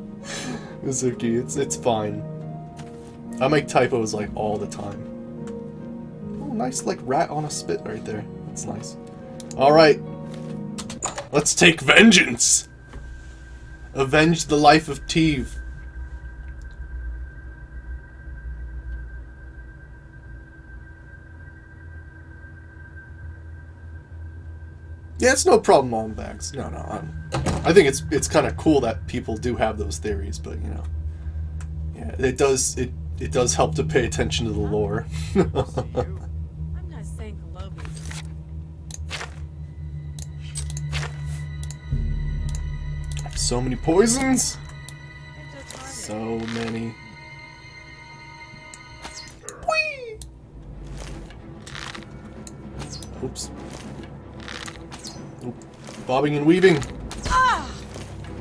Mizuki, it's fine. I make typos, like, all the time. Oh, nice, like, rat on a spit right there. That's nice. Alright. Let's take vengeance! Avenge the life of Teve. Yeah, it's no problem on bags. No, I think it's kind of cool that people do have those theories, but you know, yeah, it does help to pay attention to the lore. I'm not saying hello, So many poisons. So many. Whee! Oops. Oop. Bobbing and weaving.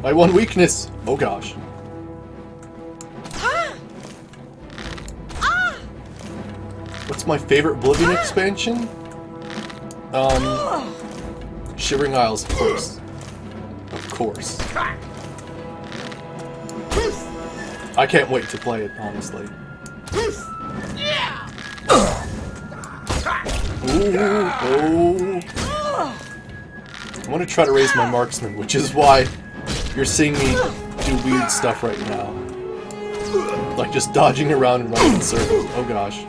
My one weakness. Oh gosh. What's my favorite Oblivion expansion? Shivering Isles, of course. Of course. I can't wait to play it, honestly. Ooh, oh. I want to try to raise my marksman, which is why you're seeing me do weird stuff right now. Like just dodging around and running in circles. Oh gosh.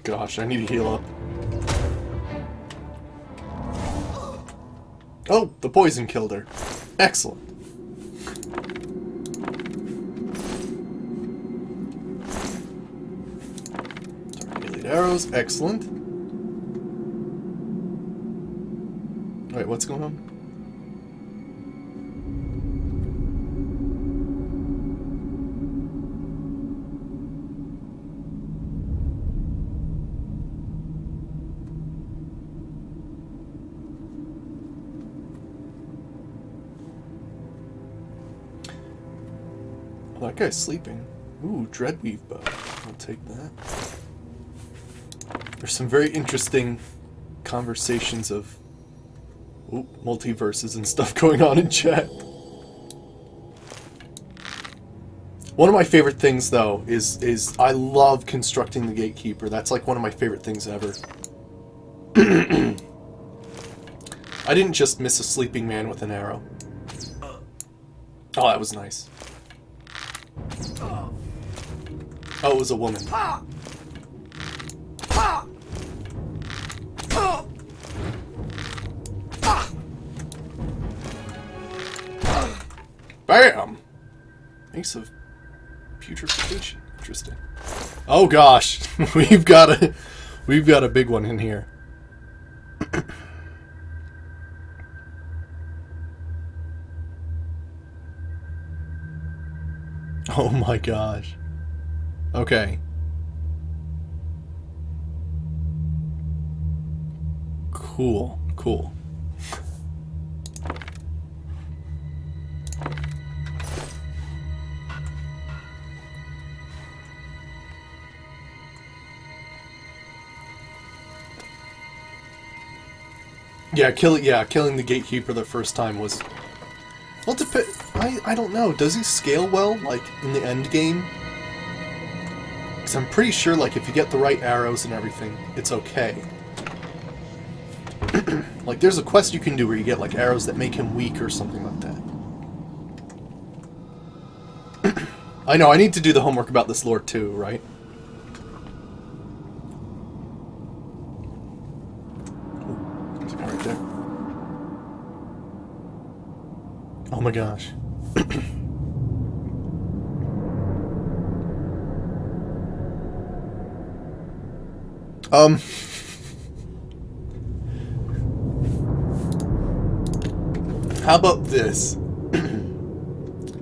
Gosh, I need to heal up. Oh, the poison killed her. Excellent. Tornado arrows, excellent. Wait, what's going on? Oh, that guy's sleeping. Ooh, Dreadweave bow. I'll take that. There's some very interesting conversations of multiverses and stuff going on in chat. One of my favorite things, though, is I love constructing the Gatekeeper. That's like one of my favorite things ever. I didn't just miss a sleeping man with an arrow. Oh, that was nice. Oh, it was a woman. Bam! Thanks of putrefaction. Interesting. Oh gosh, we've got a big one in here. Oh my gosh. Okay. Cool, cool. Yeah, killing the gatekeeper the first time was... Well, I don't know. Does he scale well, like, in the end game? Because I'm pretty sure, like, if you get the right arrows and everything, it's okay. Like, there's a quest you can do where you get, like, arrows that make him weak or something like that. I know, I need to do the homework about this lore too, right? Ooh, there's a guy right there. Oh my gosh. How about this?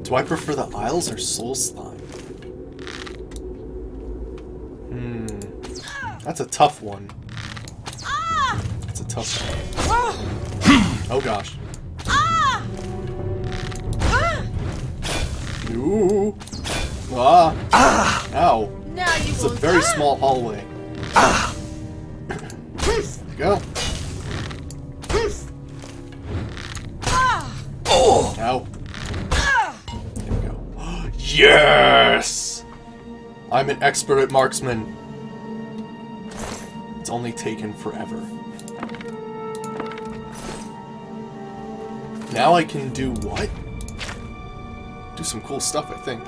Do I prefer the Isles or Soul Slime? That's a tough one. That's a tough one. Oh gosh. Ooh. Ah. Ow. Now you It's a will very die. small hallway. There you go. Oh. Ow. There we go. Yes! I'm an expert at marksman. It's only taken forever. Now I can do what? Do some cool stuff, I think.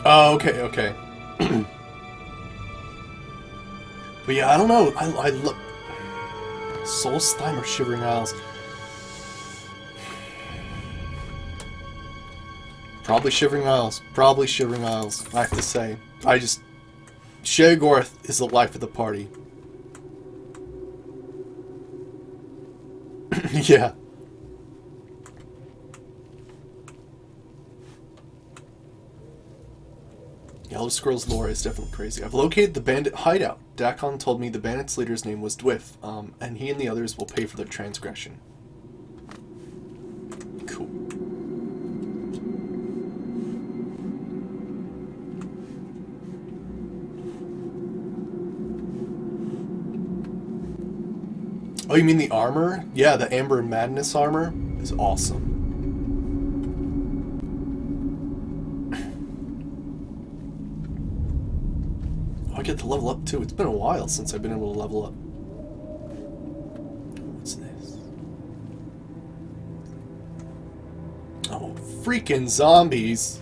Oh, okay. But yeah, I don't know. I look... Soul Slime or Shivering Isles? Probably Shivering Isles. Probably Shivering Isles, I have to say. Shagorth is the life of the party. Yeah. Elder Scrolls lore is definitely crazy. I've located the bandit hideout. Dakon told me the bandit's leader's name was Dwiff, and he and the others will pay for their transgression. Cool. Oh, you mean the armor? Yeah, the Amber and Madness armor is awesome. I get to level up too. It's been a while since I've been able to level up. What's this? Oh, freaking zombies.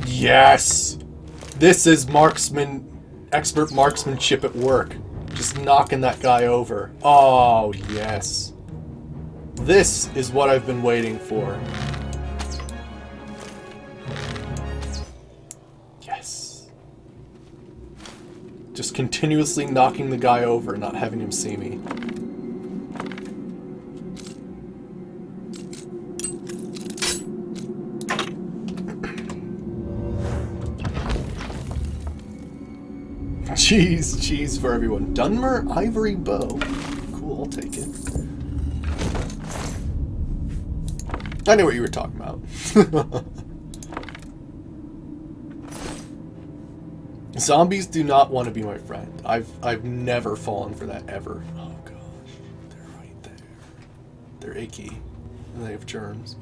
Yes! This is expert marksmanship at work. Just knocking that guy over. Oh, yes. This is what I've been waiting for. Just continuously knocking the guy over, not having him see me. Cheese for everyone. Dunmer Ivory Bow. Cool, I'll take it. I knew what you were talking about. Zombies do not want to be my friend. I've never fallen for that ever. Oh gosh, they're right there. They're icky, and they have germs.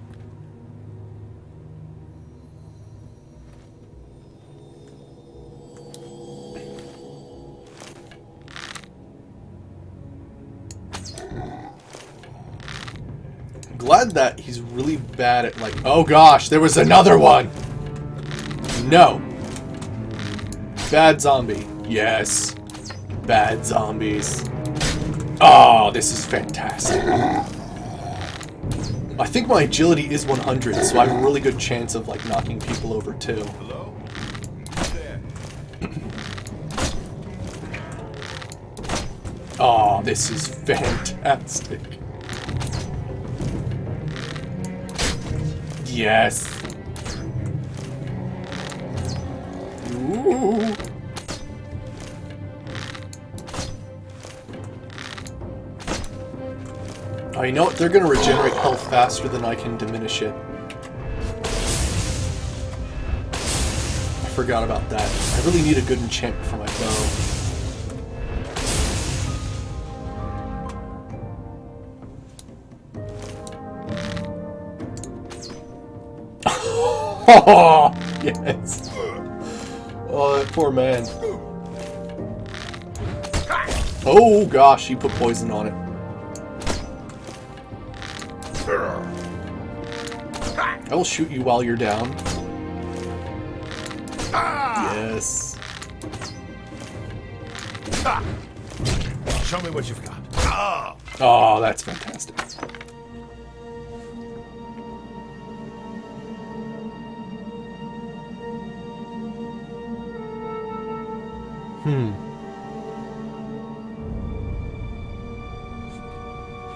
I'm glad that he's really bad at like. Oh gosh, there was another one. No. Bad zombie. Yes. Bad zombies. Oh, this is fantastic. I think my agility is 100, so I have a really good chance of, like, knocking people over, too. Hello? Oh, this is fantastic. Yes. Ooh. Oh, you know what? They're gonna regenerate health faster than I can diminish it. I forgot about that. I really need a good enchantment for my bow. Oh, yes. Oh, that poor man. Oh gosh, he put poison on it. I will shoot you while you're down. Yes. Show me what you've got. Oh, that's fantastic.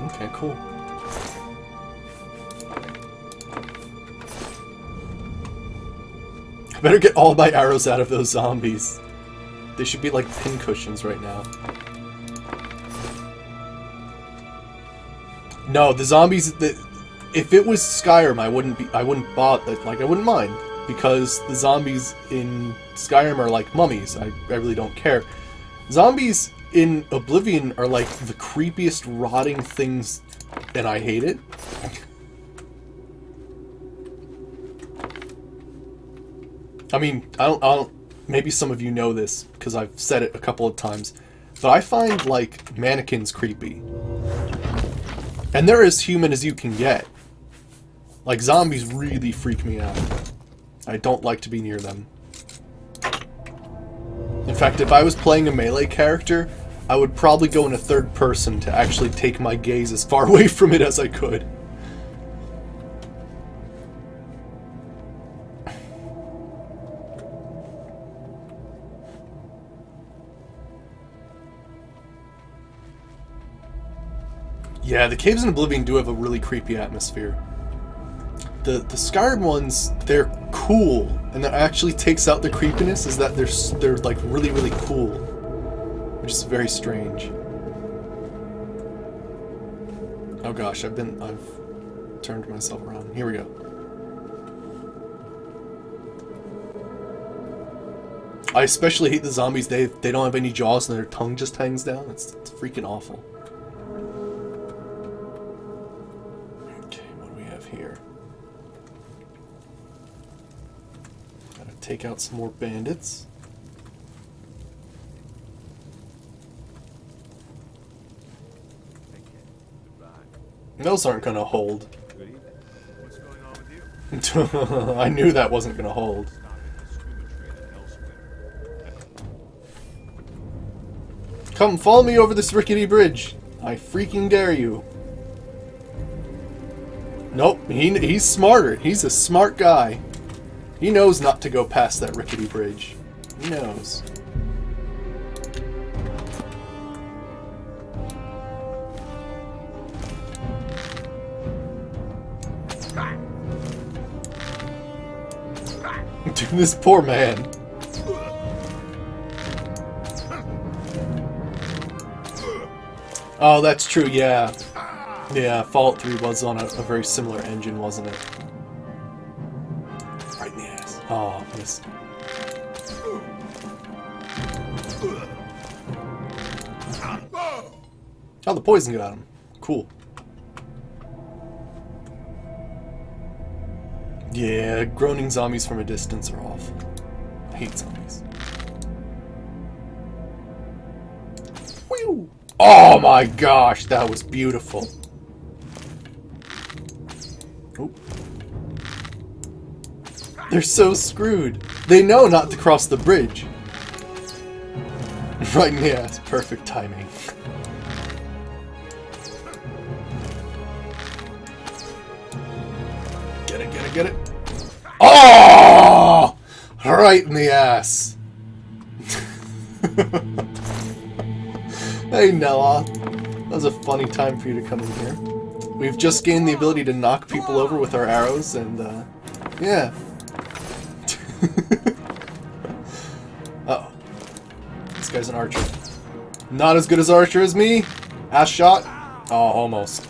Okay, cool. I better get all my arrows out of those zombies. They should be like pincushions right now. No, the zombies. If it was Skyrim, I wouldn't bother. Like, I wouldn't mind, because the zombies in Skyrim are like mummies. I really don't care. Zombies in Oblivion are like the creepiest rotting things, and I hate it. I mean, I don't. Maybe some of you know this because I've said it a couple of times, but I find like mannequins creepy, and they're as human as you can get. Like, zombies really freak me out. I don't like to be near them. In fact, if I was playing a melee character, I would probably go in a third person to actually take my gaze as far away from it as I could. Yeah, the caves in Oblivion do have a really creepy atmosphere. The Skyrim ones, they're cool, and that actually takes out the creepiness, is that they're like really, really cool, which is very strange. Oh gosh, I've turned myself around. Here we go. I especially hate the zombies. They don't have any jaws and their tongue just hangs down. It's freaking awful. Okay, what do we have here? Gotta take out some more bandits. Those aren't gonna hold. What's going on with you? I knew that wasn't gonna hold. Come, follow me over this rickety bridge. I freaking dare you. Nope, he's smarter. He's a smart guy. He knows not to go past that rickety bridge. He knows. Dude, this poor man. Oh, that's true, yeah. Yeah, Fallout 3 was on a very similar engine, wasn't it? Right in the ass. Oh, missed. Oh, the poison got him. Cool. Yeah, groaning zombies from a distance are awful. I hate zombies. Whew. Oh my gosh, that was beautiful. Oh. They're so screwed. They know not to cross the bridge. Right in the ass. Perfect timing. Get it, get it, get it. Oh! Right in the ass. Hey, Nella. That was a funny time for you to come in here. We've just gained the ability to knock people over with our arrows, and, yeah. Uh-oh. This guy's an archer. Not as good as archer as me. Ass shot. Oh, almost.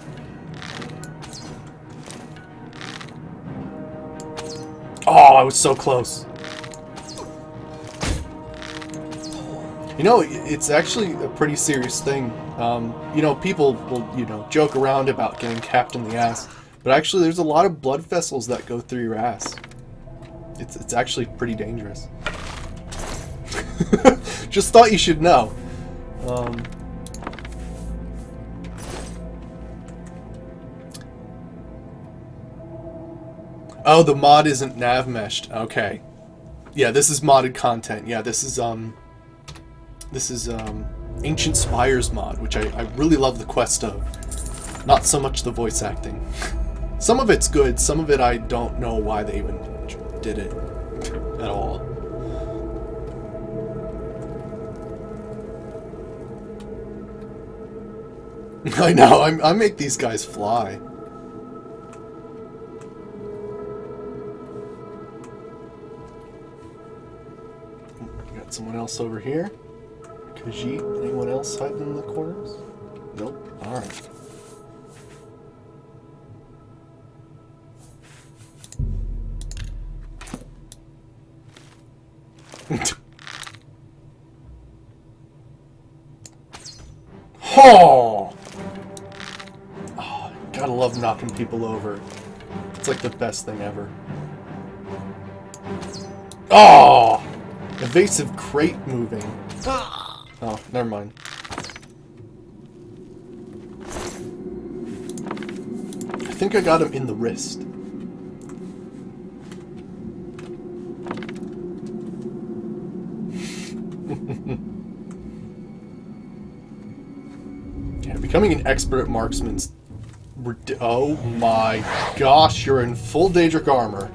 I was so close. You know, it's actually a pretty serious thing. You know, people will, you know, joke around about getting capped in the ass, but actually there's a lot of blood vessels that go through your ass. It's actually pretty dangerous. Just thought you should know. Oh, the mod isn't nav meshed. Okay. Yeah, this is modded content. Yeah, this is Ancient Spires mod, which I really love the quest of. Not so much the voice acting. Some of it's good, some of it I don't know why they even did it at all. I know, I make these guys fly. Got someone else over here. Khajiit, anyone else hiding in the corners? Nope. Alright. Oh! Oh, gotta love knocking people over. It's like the best thing ever. Oh! Evasive crate moving. Oh, never mind. I think I got him in the wrist. Yeah, becoming an expert at marksman's... Oh my gosh, you're in full Daedric armor.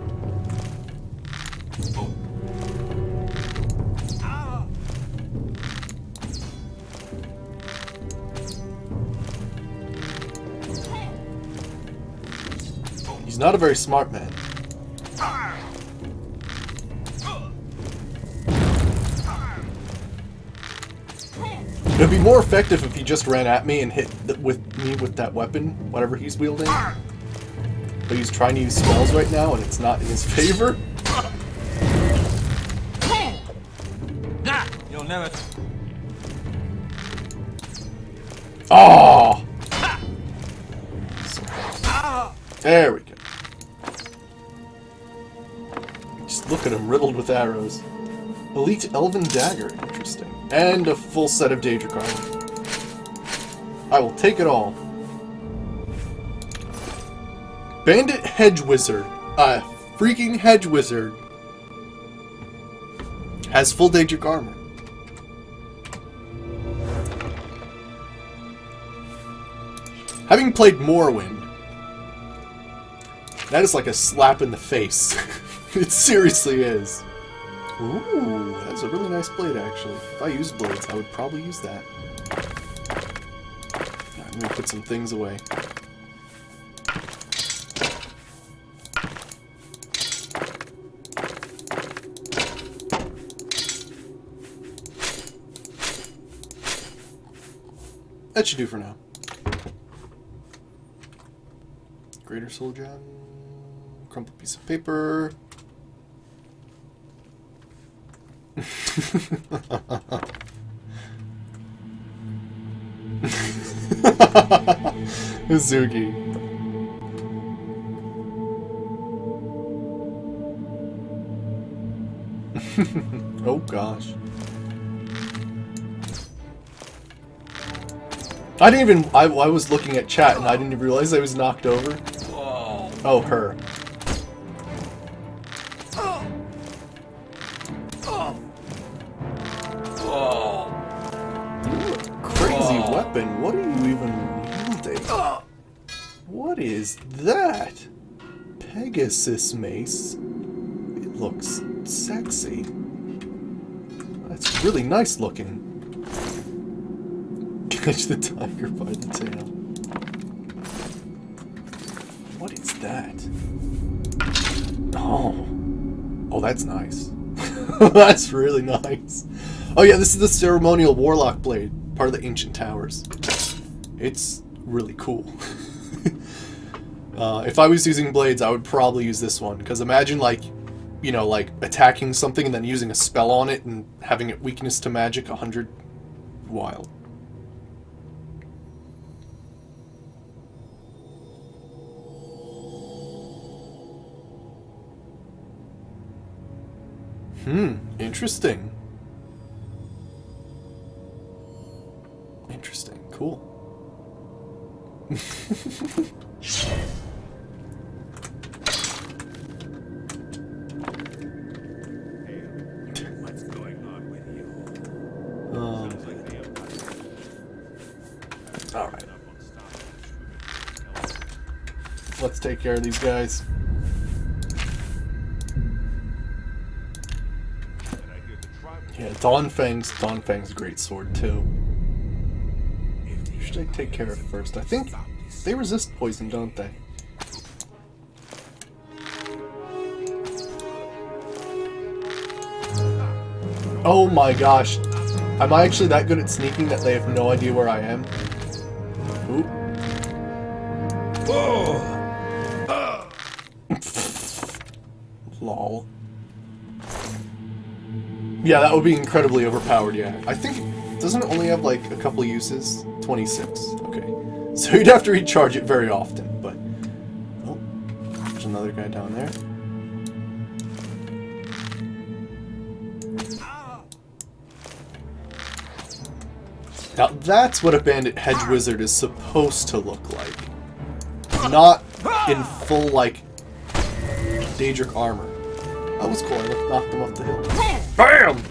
He's not a very smart man. It would be more effective if he just ran at me and hit me with that weapon, whatever he's wielding. But he's trying to use spells right now, and it's not in his favor. You'll never. Oh! So close. There we go. Just look at him, riddled with arrows. Elite Elven Dagger, interesting. And a full set of Daedric armor. I will take it all. Bandit Hedge Wizard. A freaking Hedge Wizard. Has full Daedric armor. Having played Morrowind, that is like a slap in the face. It seriously is. Ooh, that's a really nice blade, actually. If I used blades, I would probably use that. I'm gonna put some things away. That should do for now. Greater Soul Gem. Crumpled piece of paper. Uzugi. Oh gosh. I didn't even... I was looking at chat and I didn't even realize I was knocked over. Oh, her. Crazy weapon. What are you even wielding? What is that? Pegasus mace. It looks sexy. That's really nice looking. Catch the tiger by the tail. What is that? Oh. Oh, that's nice. That's really nice. Oh yeah, this is the ceremonial warlock blade, part of the ancient towers. It's really cool. If I was using blades, I would probably use this one, because imagine like you know, like attacking something and then using a spell on it and having it weakness to magic 100. Wild. Interesting. Interesting. Cool. What's going on with you? Alright. Let's take care of these guys. Yeah, Dawnfang's a great sword too. Who should I take care of first? I think they resist poison, don't they? Oh my gosh. Am I actually that good at sneaking that they have no idea where I am? Ooh. Lol. Yeah, that would be incredibly overpowered, yeah. I think, doesn't it only have like a couple uses? 26. Okay. So you'd have to recharge it very often, but... Oh, there's another guy down there. Now that's what a bandit hedge wizard is supposed to look like. Not in full, like, Daedric armor. That was cool, I knocked him off the hill. BAM!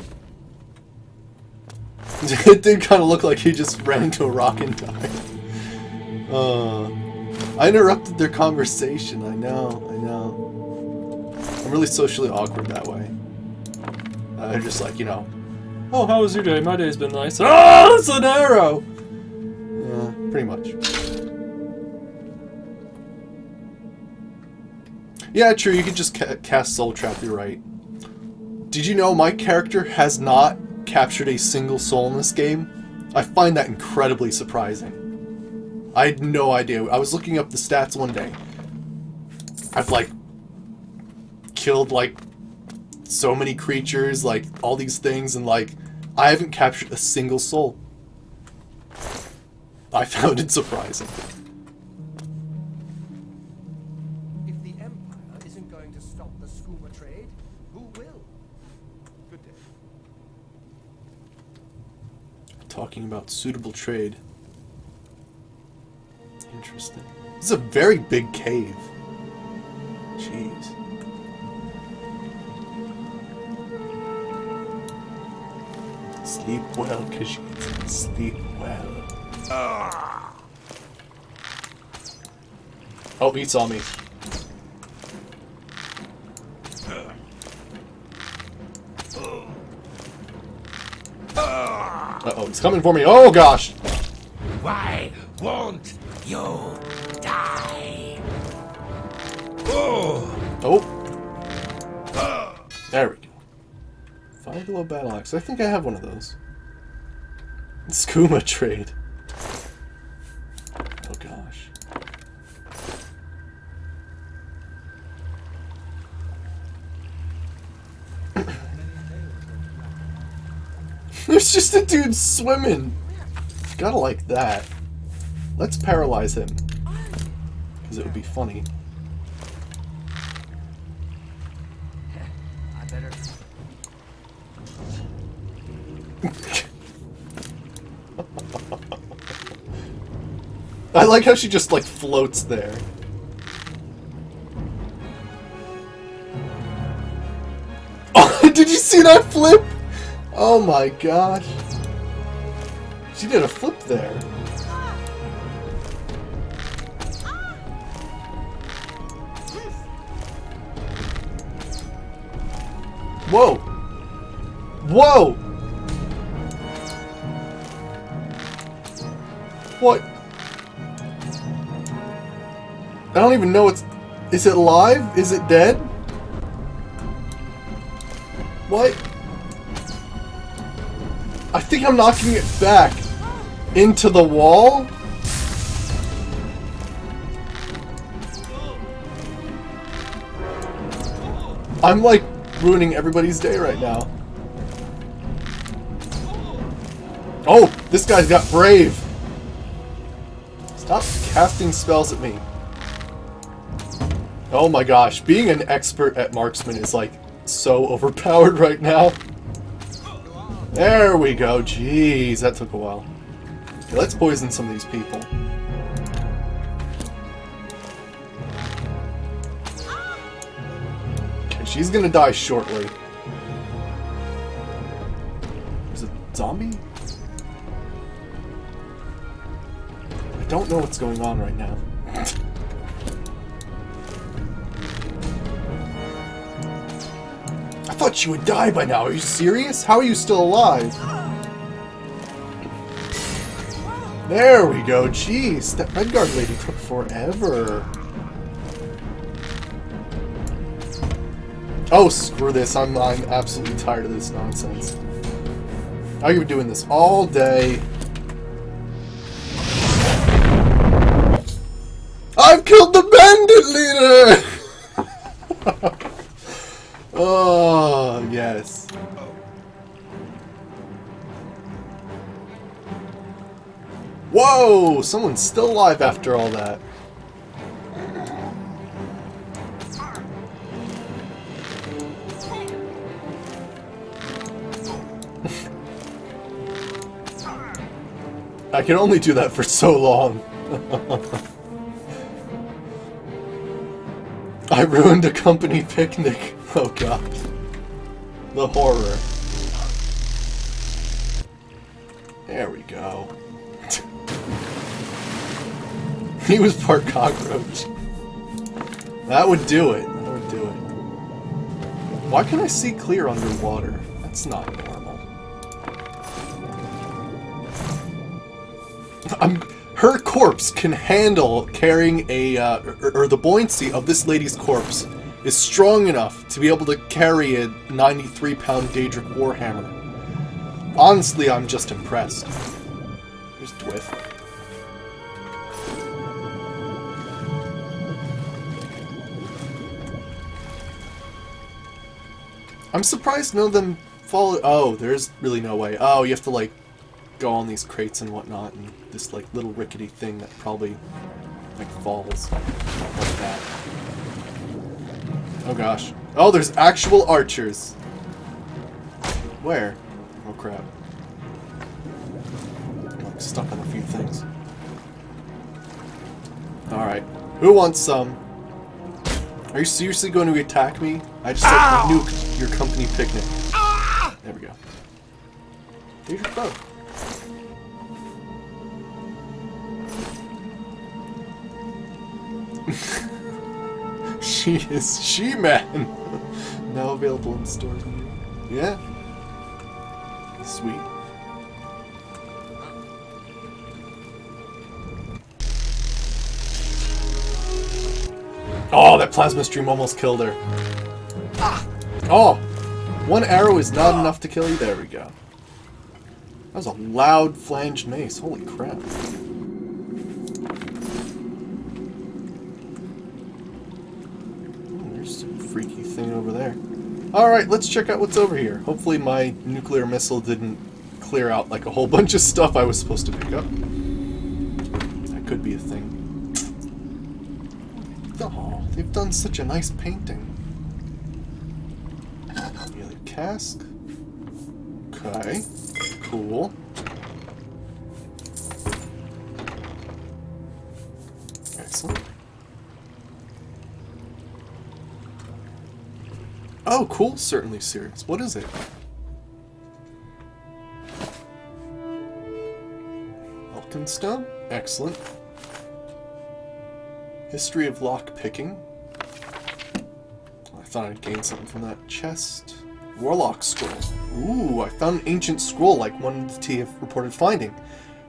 It did kind of look like he just ran into a rock and died. I interrupted their conversation, I know. I'm really socially awkward that way. They're just like, you know, oh, how was your day? My day's been nice. Oh, it's an arrow! Yeah, pretty much. Yeah, true, you could just cast Soul Trap, you're right. Did you know my character has not captured a single soul in this game? I find that incredibly surprising. I had no idea. I was looking up the stats one day. I've, like, killed, like, so many creatures, like, all these things, and, like, I haven't captured a single soul. I found it surprising. If the Empire isn't going to stop the scuba trade, who will? Good day. Talking about suitable trade. Interesting. This is a very big cave. Jeez. Sleep well, Khajiit. Sleep well. Oh, he saw me. Uh-oh, he's coming for me. Oh, gosh. Why won't you die? Oh! Oh. There we go. 5 below battle axe. I think I have one of those. Skooma trade. Oh gosh. There's just a dude swimming. Gotta like that. Let's paralyze him. Because it would be funny. I better. I like how she just, like, floats there. Oh, did you see that flip? Oh my gosh. She did a flip there. Whoa! Whoa! What? I don't even know it's... Is it alive? Is it dead? What? I think I'm knocking it back into the wall? I'm like ruining everybody's day right now. Oh, this guy's got brave. Stop casting spells at me. Oh my gosh, being an expert at marksman is like so overpowered right now. There we go. Jeez, that took a while. Okay, let's poison some of these people. Okay, she's gonna die shortly. Is it zombie? I don't know what's going on right now. I thought you would die by now. Are you serious? How are you still alive? There we go. Jeez, that Redguard lady took forever. Oh, screw this. I'm absolutely tired of this nonsense. How you doing this all day? I've killed the bandit leader! Oh, yes. Whoa! Someone's still alive after all that. I can only do that for so long. I ruined a company picnic. Oh god. The horror. There we go. He was part cockroach. That would do it. That would do it. Why can I see clear underwater? That's not normal. Her corpse can handle carrying a, or the buoyancy of this lady's corpse is strong enough to be able to carry a 93-pound Daedric Warhammer. Honestly, I'm just impressed. Here's Dwiff. I'm surprised none of them follow. Oh, there's really no way. Oh, you have to, like, go on these crates and whatnot, and this, like, little rickety thing that probably, like, falls like that. Oh gosh. Oh, there's actual archers. Where? Oh crap. I'm stuck on a few things. Alright. Who wants some? Are you seriously going to attack me? I just like nuke your company picnic. There we go. Here's your bow. She is She-Man! Now available in stores. Yeah. Sweet. Oh, that plasma stream almost killed her. Oh! One arrow is not enough to kill you. There we go. That was a loud flanged mace. Holy crap. Freaky thing over there. Alright, let's check out what's over here. Hopefully my nuclear missile didn't clear out like a whole bunch of stuff I was supposed to pick up. That could be a thing. Oh, they've done such a nice painting. Daily cask. Okay. Cool. Excellent. Oh, cool. Certainly serious. What is it? Elkinstone? Excellent. History of lock picking. I thought I'd gain something from that chest. Warlock scroll. Ooh, I found an ancient scroll like one the T have reported finding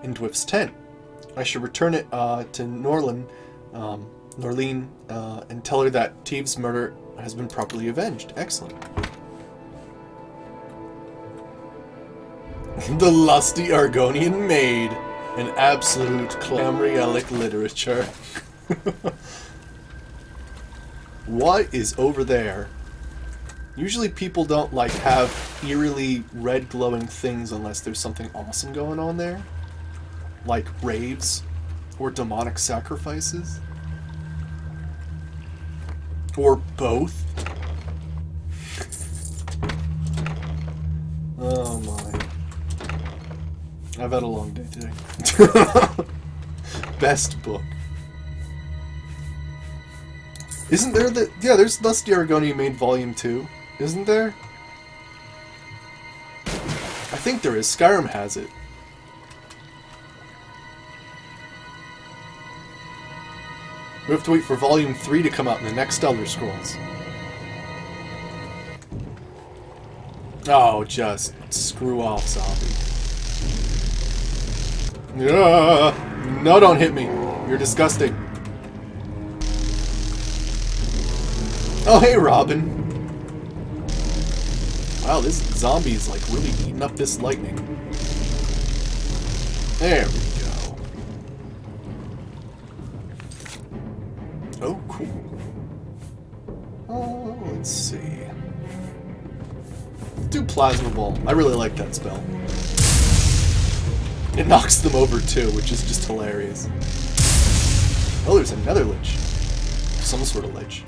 in Dwiff's tent. I should return it to Norlene, and tell her that Teve's murder has been properly avenged. Excellent. The lusty Argonian maid. An absolute clamrielic literature. What is over there? Usually people don't like have eerily red glowing things unless there's something awesome going on there. Like raves or demonic sacrifices. Or both. Oh my. I've had a long day today. Best book. Isn't there the... Yeah, there's Lusty Argonian made Volume 2. Isn't there? I think there is. Skyrim has it. We have to wait for Volume 3 to come out in the next Elder Scrolls. Oh, just screw off, zombie. Yeah. No, don't hit me. You're disgusting. Oh, hey, Robin. Wow, this zombie is like really eating up this lightning. There we go. Oh, cool. Oh, let's see. Do Plasma Ball. I really like that spell. It knocks them over too, which is just hilarious. Oh, there's another lich. Some sort of lich.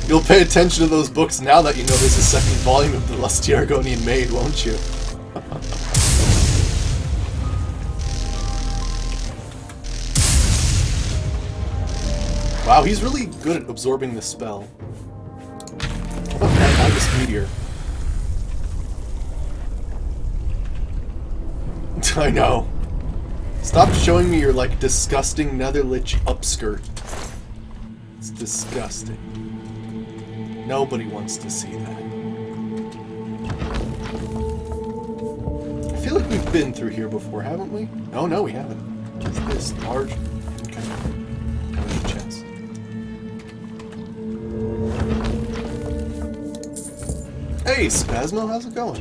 You'll pay attention to those books now that you know there's a second volume of the Lusty Argonian Maid, won't you? Wow, he's really good at absorbing the spell. What about that Magus Meteor? I know. Stop showing me your, like, disgusting Netherlich upskirt. It's disgusting. Nobody wants to see that. I feel like we've been through here before, haven't we? Oh, no, we haven't. What's this? Large? Okay. Chest. Hey, Spasmo, how's it going?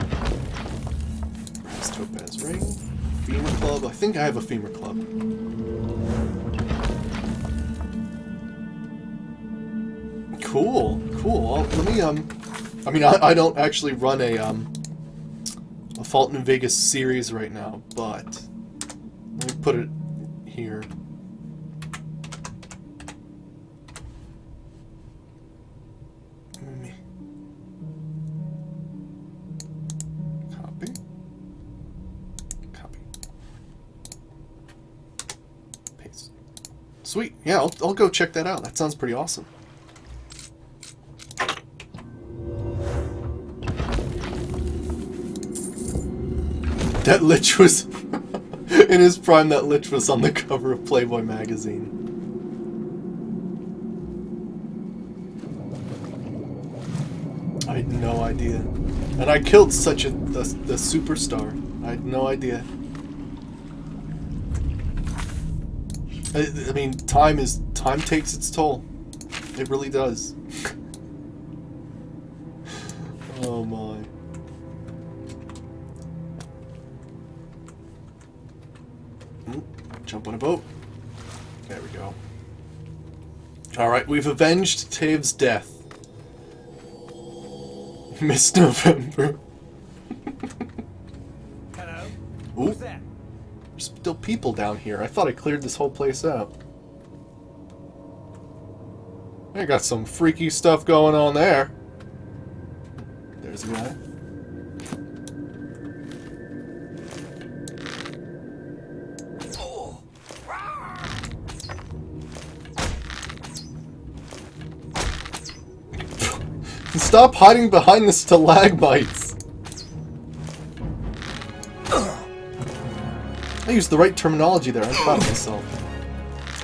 Brass Topaz Ring. Femur Club. I think I have a Femur Club. Cool, cool. Well, let me, I mean, I don't actually run a Fallout New Vegas series right now, but let me put it here. Copy. Copy. Paste. Sweet. Yeah, I'll go check that out. That sounds pretty awesome. That lich was... in his prime, that lich was on the cover of Playboy magazine. I had no idea. And I killed such the superstar. I had no idea. I mean, time takes its toll. It really does. Oh my. Jump on a boat. There we go. Alright, we've avenged Tave's death. Miss November. Hello? Ooh. Who's there? There's still people down here. I thought I cleared this whole place out. I got some freaky stuff going on there. There's a guy. Stop hiding behind the stalagmites! I used the right terminology there, I'm proud of myself.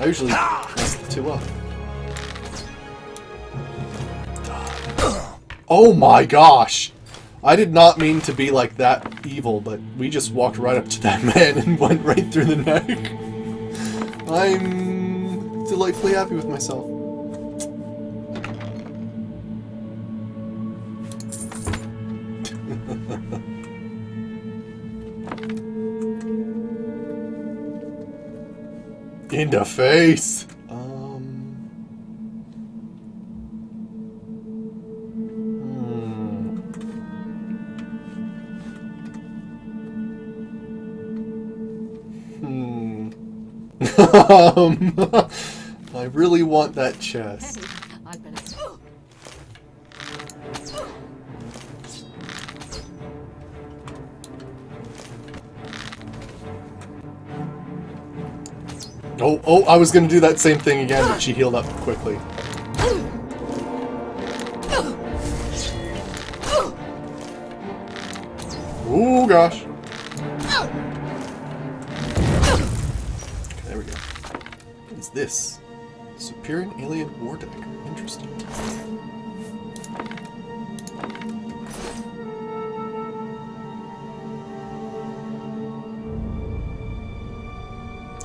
I usually mess the two up. Oh my gosh! I did not mean to be like that evil, but we just walked right up to that man and went right through the neck. I'm delightfully happy with myself. In the face. I really want that chest. I'd better. Oh, I was gonna do that same thing again, but she healed up quickly. Oh gosh. Okay, there we go. What is this? Superior Alien War Dagger. Interesting.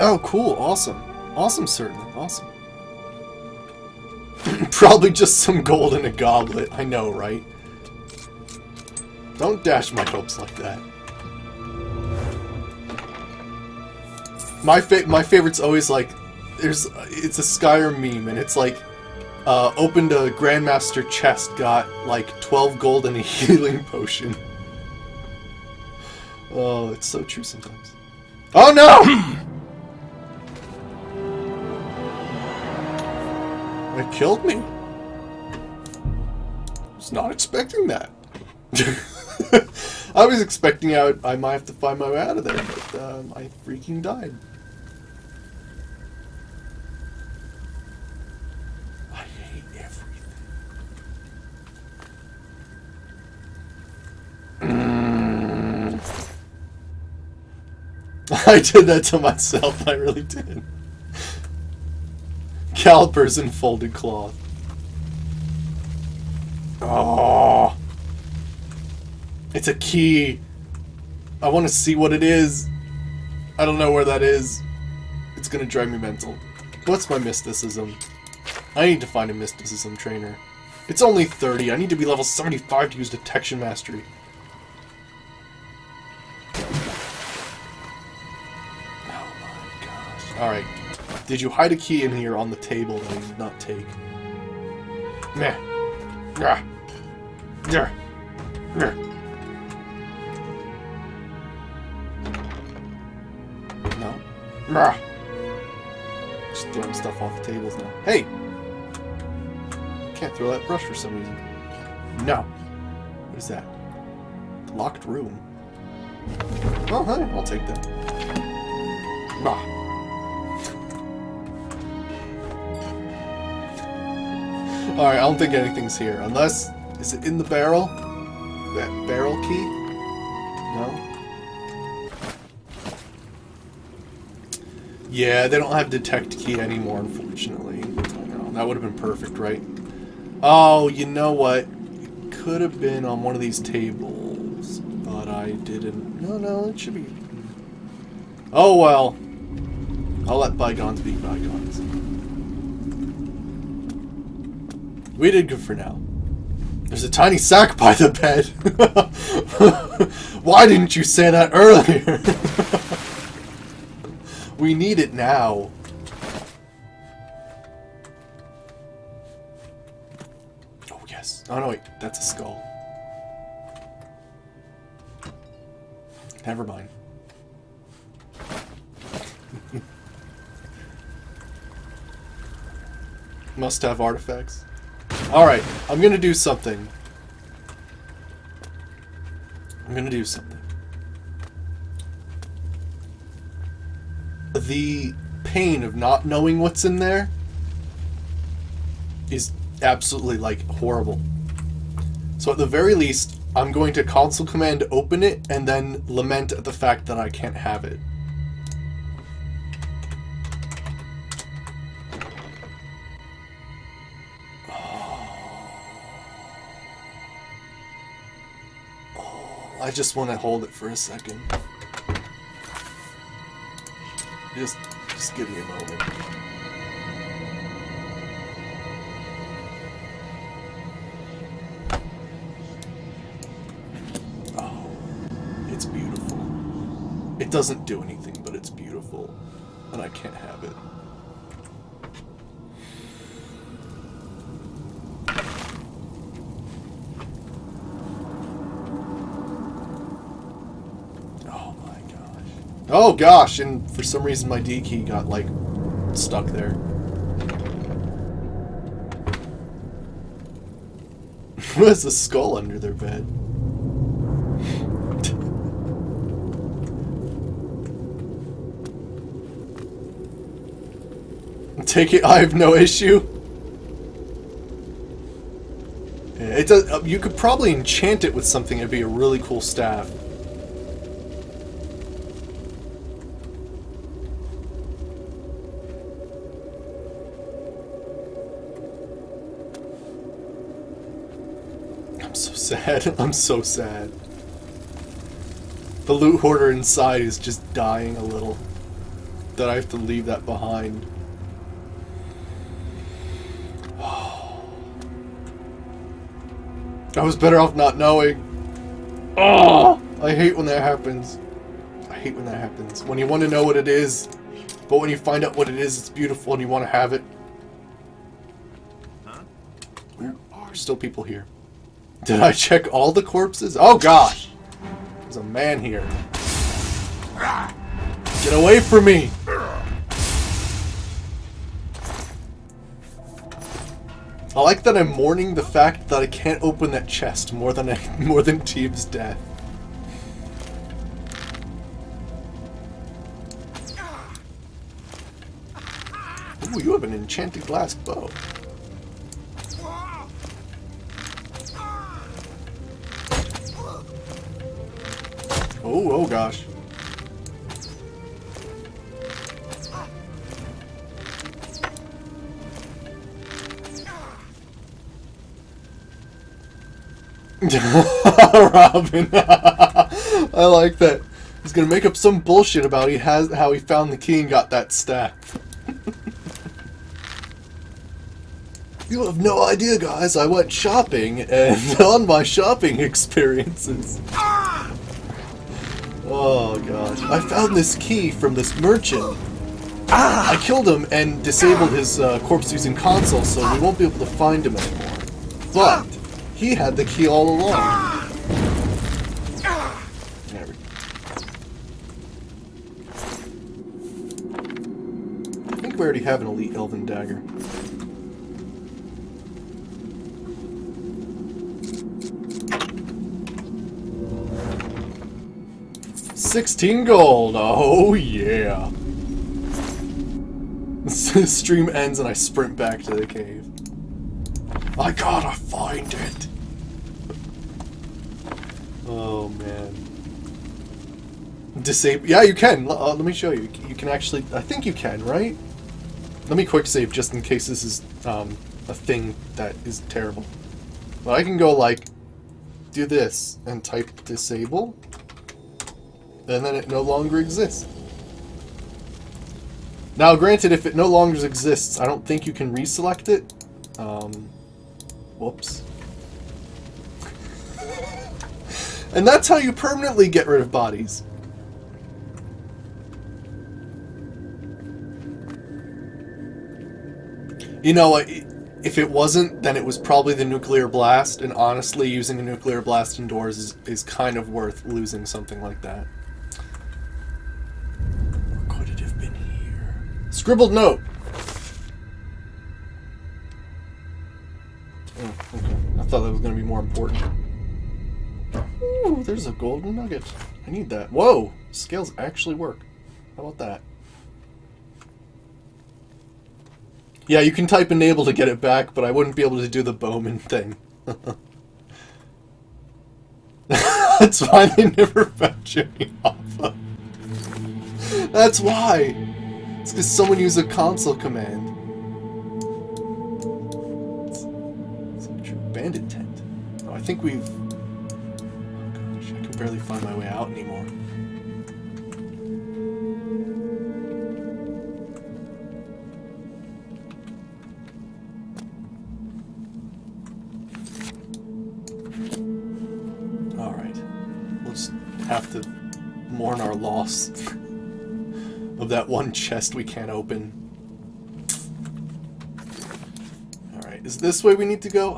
Oh, cool. Awesome. Awesome, certainly. Awesome. Probably just some gold in a goblet. I know, right? Don't dash my hopes like that. My favorite's always like, it's a Skyrim meme, and it's like, opened a Grandmaster chest, got like 12 gold and a healing potion. Oh, it's so true sometimes. Oh no! It killed me. Was not expecting that. I was expecting I might have to find my way out of there, but I freaking died. I hate everything. I did that to myself, I really did. Calipers and folded cloth. Oh. It's a key. I want to see what it is. I don't know where that is. It's gonna drive me mental. What's my mysticism? I need to find a mysticism trainer. It's only 30. I need to be level 75 to use detection mastery. Oh my gosh. Alright. Did you hide a key in here on the table that I did not take? Meh. Yeah. Yeah. Yeah. No. Meh. Just throwing stuff off the tables now. Hey! Can't throw that brush for some reason. No. What is that? Locked room. Oh, hey, I'll take that. Bah. Alright, I don't think anything's here. Unless... Is it in the barrel? That barrel key? No? Yeah, they don't have detect key anymore, unfortunately. I know, that would have been perfect, right? Oh, you know what? It could have been on one of these tables, but I didn't. No, it should be... Oh, well. I'll let bygones be bygones. We did good for now. There's a tiny sack by the bed. Why didn't you say that earlier? We need it now. Oh, yes. Oh, no, wait. That's a skull. Never mind. Must have artifacts. Alright, I'm gonna do something. The pain of not knowing what's in there is absolutely, like, horrible. So at the very least, I'm going to console command open it and then lament at the fact that I can't have it. I just want to hold it for a second. Just give me a moment. Oh, it's beautiful. It doesn't do anything, but it's beautiful. And I can't have it. Oh my gosh. Oh gosh, and for some reason my D key got, like, stuck there. There's a skull under their bed. Take it, I have no issue. Yeah, it does. You could probably enchant it with something. It'd be a really cool staff. I'm so sad. I'm so sad. The loot hoarder inside is just dying a little. That I have to leave that behind. I was better off not knowing. Oh, I hate when that happens. I hate when that happens. When you want to know what it is, but when you find out what it is, it's beautiful and you want to have it. Huh? There are still people here. Did I check all the corpses? Oh gosh! There's a man here. Get away from me! I like that I'm mourning the fact that I can't open that chest more than Teeb's death. Ooh, you have an enchanted glass bow. Oh gosh. Robin. I like that. He's gonna make up some bullshit about how he found the key and got that staff. You have no idea, guys. I went shopping, and on my shopping experiences. Oh gosh. I found this key from this merchant. I killed him and disabled his corpse using console, so we won't be able to find him anymore. But he had the key all along. There we go. I think we already have an elite elven dagger. $16 gold. Oh yeah. Stream ends and I sprint back to the cave. I gotta find it. Oh man. Disable. Yeah, you can. Let me show you. You can actually. I think you can, right? Let me quick save just in case this is a thing that is terrible. But I can go like, do this and type disable, and then it no longer exists. Now, granted, if it no longer exists, I don't think you can reselect it. Whoops. And that's how you permanently get rid of bodies. You know, if it wasn't, then it was probably the nuclear blast, and honestly, using a nuclear blast indoors is kind of worth losing something like that. Or could it have been here? Scribbled note! Oh, okay. I thought that was going to be more important. Ooh, there's a golden nugget. I need that. Whoa! Scales actually work. How about that? Yeah, you can type enable to get it back, but I wouldn't be able to do the Bowman thing. That's why they never found Jimmy Hoffa. That's why! It's because someone used a console command. Bandit tent. Oh, I think we've... Oh gosh, I can barely find my way out anymore. Alright. We'll just have to mourn our loss. of that one chest we can't open. Alright, is this way we need to go?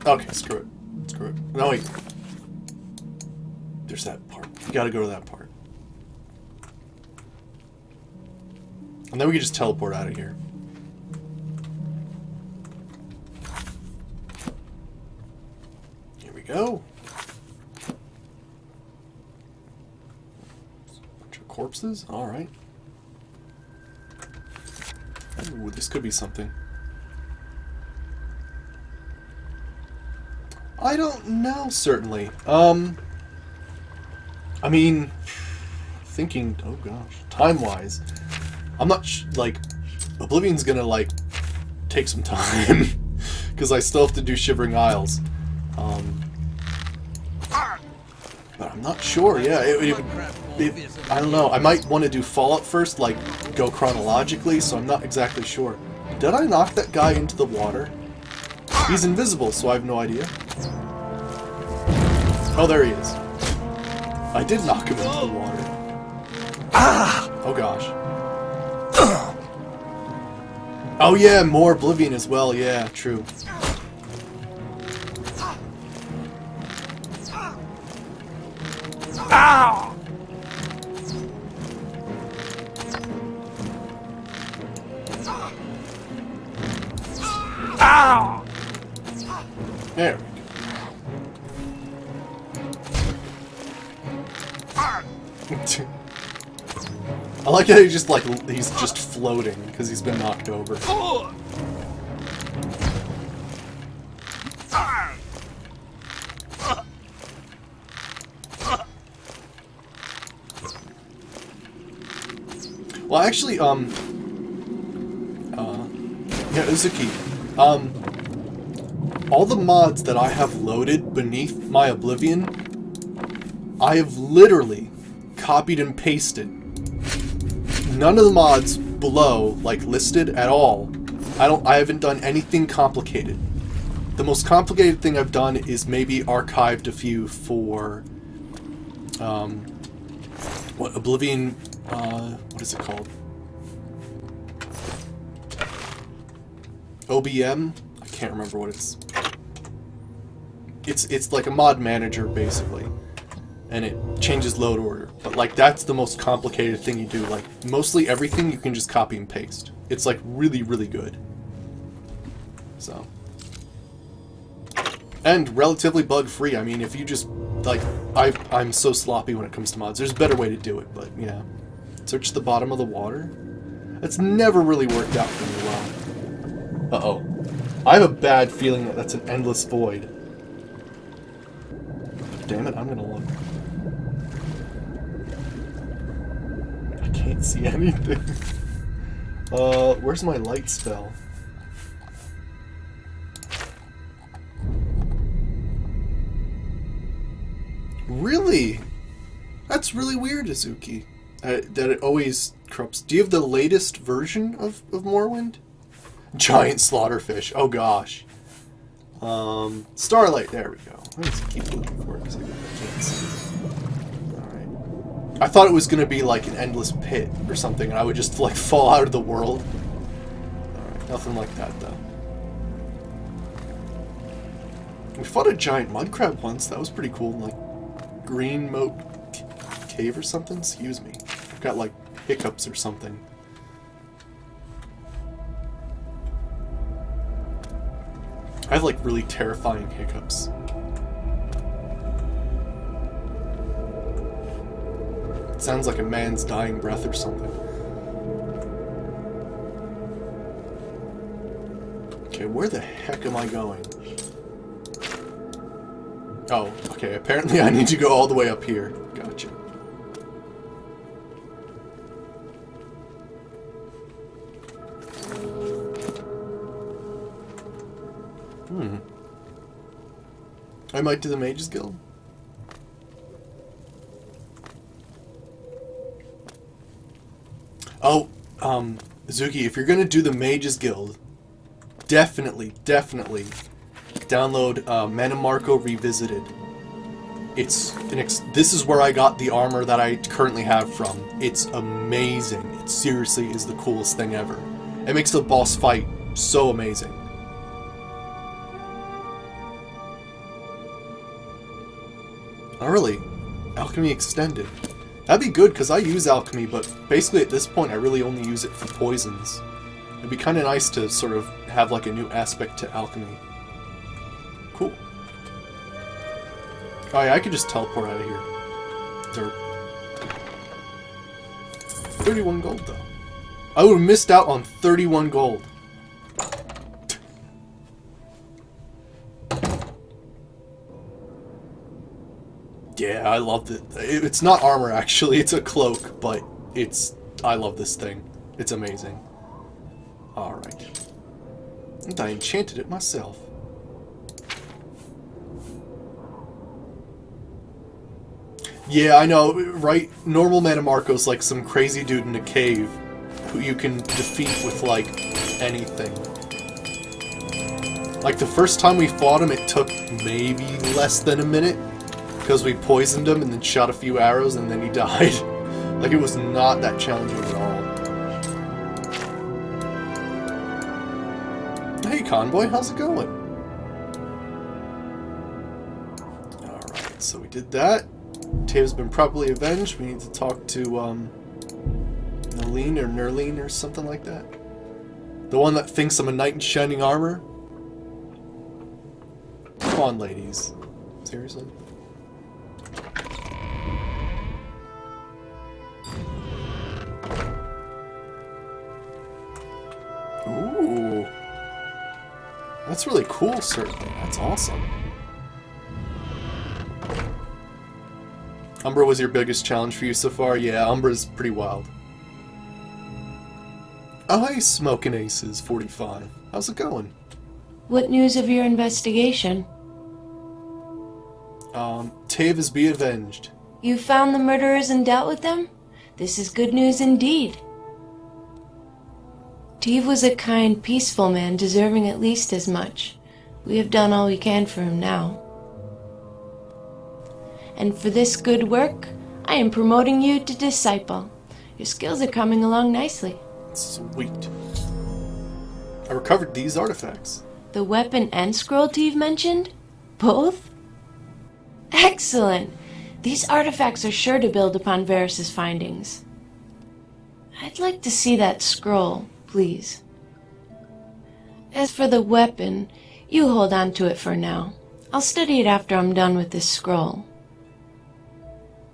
Okay, screw it. Screw it. No, wait. There's that part. We gotta go to that part. And then we can just teleport out of here. Here we go. Bunch of corpses? Alright. Ooh, this could be something. I don't know, certainly. I mean, thinking, oh gosh, time-wise, I'm not like, Oblivion's gonna, like, take some time, because I still have to do Shivering Isles. But I'm not sure, yeah, I don't know, I might want to do Fallout first, like, go chronologically, so I'm not exactly sure. Did I knock that guy into the water? He's invisible, so I have no idea. Oh, there he is. I did knock him into the water. Oh gosh. Oh yeah, more Oblivion as well, yeah, true. There we go. I like how he's just floating because he's been knocked over. Well, actually, yeah, Uzuki, all the mods that I have loaded beneath my Oblivion, I have literally copied and pasted. None of the mods below, like, listed at all. I haven't done anything complicated. The most complicated thing I've done is maybe archived a few for, what, Oblivion, what is it called? OBM? I can't remember what it's like a mod manager, basically. And it changes load order. But, like, that's the most complicated thing you do. Like, mostly everything you can just copy and paste. It's, like, really, really good. So. And relatively bug-free. I mean, if you just, like, I'm so sloppy when it comes to mods. There's a better way to do it, but, yeah. Search the bottom of the water? That's never really worked out for me well. Uh-oh. I have a bad feeling that that's an endless void. Damn it, I'm gonna look. I can't see anything. Where's my light spell? Really? That's really weird, Izuki. That it always corrupts. Do you have the latest version of Morrowind? Giant slaughterfish. Oh gosh. Starlight. There we go. Let's keep looking for it because I can't see it. Alright. I thought it was going to be like an endless pit or something and I would just like fall out of the world. Alright, nothing like that though. We fought a giant mud crab once. That was pretty cool. Like green moat cave or something. Excuse me. I've got like hiccups or something. I have like really terrifying hiccups. It sounds like a man's dying breath or something. Okay, where the heck am I going? Oh, okay, apparently I need to go all the way up here. Gotcha. I might do the Mages Guild. Oh, Zuki, if you're gonna do the Mages Guild, definitely download Manamarco Revisited. This is where I got the armor that I currently have from. It's amazing. seriously is the coolest thing ever. It makes the boss fight so amazing. Oh, really? Alchemy Extended. That'd be good, because I use alchemy, but basically at this point I really only use it for poisons. It'd be kind of nice to sort of have like a new aspect to alchemy. Cool. Oh yeah, I could just teleport out of here. Dirt. 31 gold, though. I would have missed out on 31 gold. Yeah, I loved it. It's not armor, actually. It's a cloak, but I love this thing. It's amazing. Alright. And I enchanted it myself. Yeah, I know, right? Normal Mannimarco's like some crazy dude in a cave who you can defeat with, like, anything. Like, the first time we fought him, it took maybe less than a minute, because we poisoned him and then shot a few arrows and then he died. Like, it was not that challenging at all. Hey, Convoy, how's it going? Alright, so we did that. Tave's been properly avenged. We need to talk to, Nerline or Nerline or something like that. The one that thinks I'm a knight in shining armor. Come on, ladies. Seriously? Ooh. That's really cool, certainly. That's awesome. Umbra was your biggest challenge for you so far? Yeah, Umbra's pretty wild. Oh, hey, Smoking Aces 45. How's it going? What news of your investigation? Tave is be avenged. You found the murderers and dealt with them? This is good news indeed. Teve was a kind, peaceful man, deserving at least as much. We have done all we can for him now. And for this good work, I am promoting you to Disciple. Your skills are coming along nicely. Sweet. I recovered these artifacts. The weapon and scroll Teve mentioned? Both? Excellent! These artifacts are sure to build upon Varys' findings. I'd like to see that scroll, please. As for the weapon, you hold on to it for now. I'll study it after I'm done with this scroll.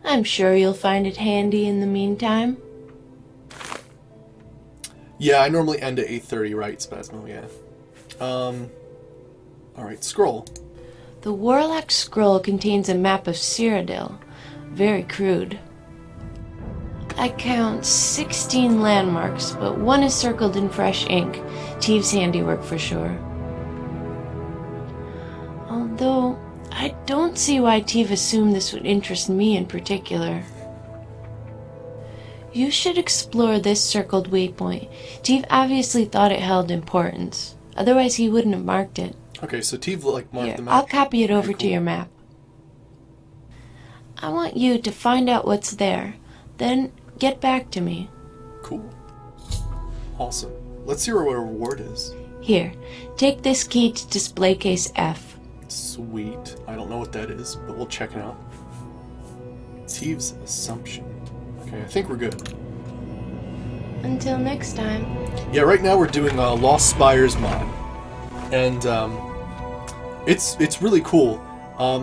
I'm sure you'll find it handy in the meantime. Yeah, I normally end at 8:30, right, Spasmo? Yeah. Alright, scroll. The Warlock scroll contains a map of Cyrodiil. Very crude. I count 16 landmarks, but one is circled in fresh ink. Teve's handiwork for sure. Although, I don't see why Teve assumed this would interest me in particular. You should explore this circled waypoint. Teve obviously thought it held importance. Otherwise he wouldn't have marked it. Okay, so Teve, like, marked Here, the map. I'll copy it over Okay, to cool. your map. I want you to find out what's there. Then get back to me. Cool. Awesome. Let's see what our reward is. Here, take this key to display case F. Sweet. I don't know what that is, but we'll check it out. Teve's Assumption. Okay, I think we're good. Until next time. Yeah, right now we're doing Lost Spires mod. And, it's really cool. I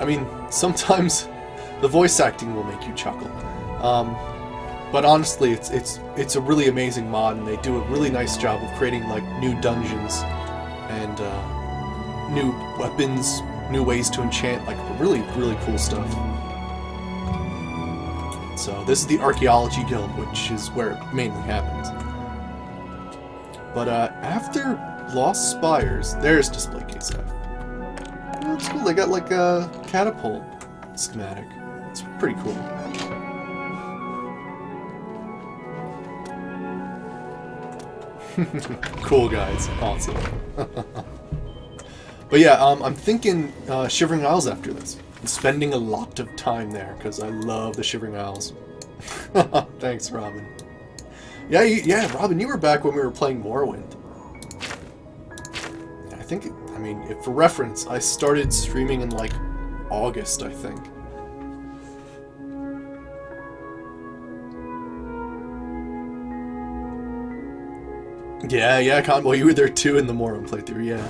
mean, sometimes the voice acting will make you chuckle. But honestly, it's a really amazing mod, and they do a really nice job of creating, like, new dungeons and new weapons, new ways to enchant, like, really, really cool stuff. So this is the Archaeology Guild, which is where it mainly happens. But after Lost Spires, there's display case F. Oh, that's cool. They got like a catapult schematic. It's pretty cool. Cool, guys. Awesome. But yeah, I'm thinking Shivering Isles after this. And spending a lot of time there, because I love the Shivering Isles. Thanks, Robin. Yeah, yeah, Robin, you were back when we were playing Morrowind. I mean, for reference, I started streaming in, like, August, I think. Yeah, Conboy, you were there too in the Morrowind playthrough, yeah.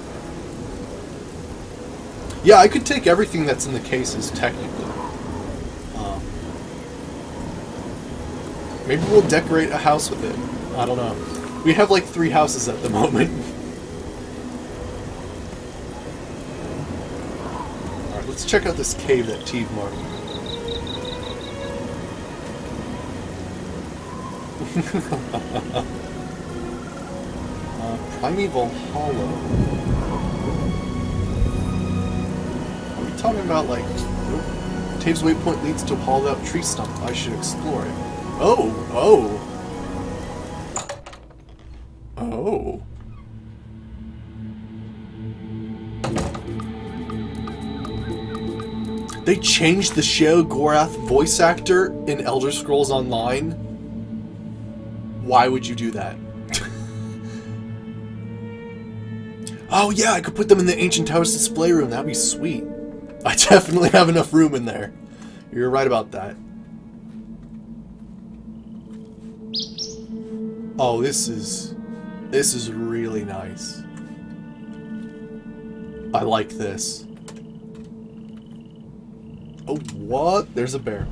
Yeah, I could take everything that's in the cases, technically. Maybe we'll decorate a house with it. I don't know. We have like 3 houses at the moment. Alright, let's check out this cave that Teve marked. Primeval Hollow. Are we talking about like... Tave's waypoint leads to a hollowed out tree stump. I should explore it. Oh! They changed the Sheogorath voice actor in Elder Scrolls Online? Why would you do that? Oh yeah, I could put them in the Ancient Towers display room. That'd be sweet. I definitely have enough room in there. You're right about that. Oh, this is really nice. I like this. Oh, what? There's a bear.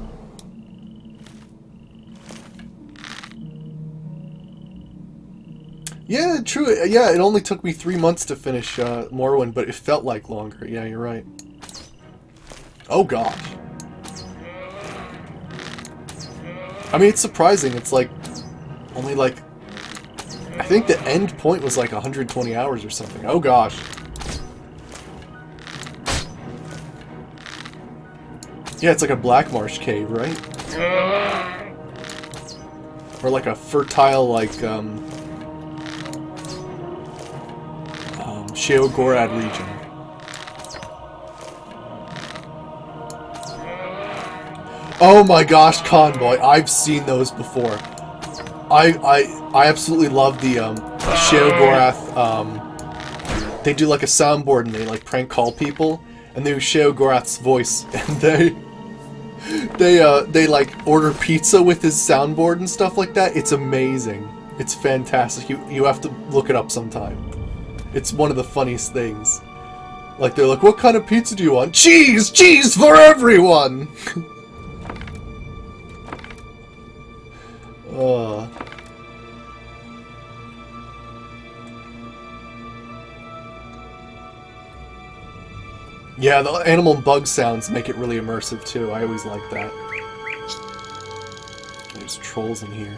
Yeah, true. Yeah, it only took me 3 months to finish Morrowind, but it felt like longer. Yeah, you're right. Oh, gosh. I mean, it's surprising. It's like, only like, I think the end point was like 120 hours or something. Oh, gosh. Yeah, it's like a Black Marsh cave, right? Or like a fertile, like, Sheogorath region. Oh my gosh, Convoy, I've seen those before. I absolutely love the Sheogorath. They do like a soundboard and they like prank call people, and they use Sheogorath's voice, and they like order pizza with his soundboard and stuff like that. It's amazing. It's fantastic. You have to look it up sometime. It's one of the funniest things. Like they're like, "What kind of pizza do you want?" Cheese! Cheese for everyone! Yeah, the animal and bug sounds make it really immersive too. I always like that. There's trolls in here.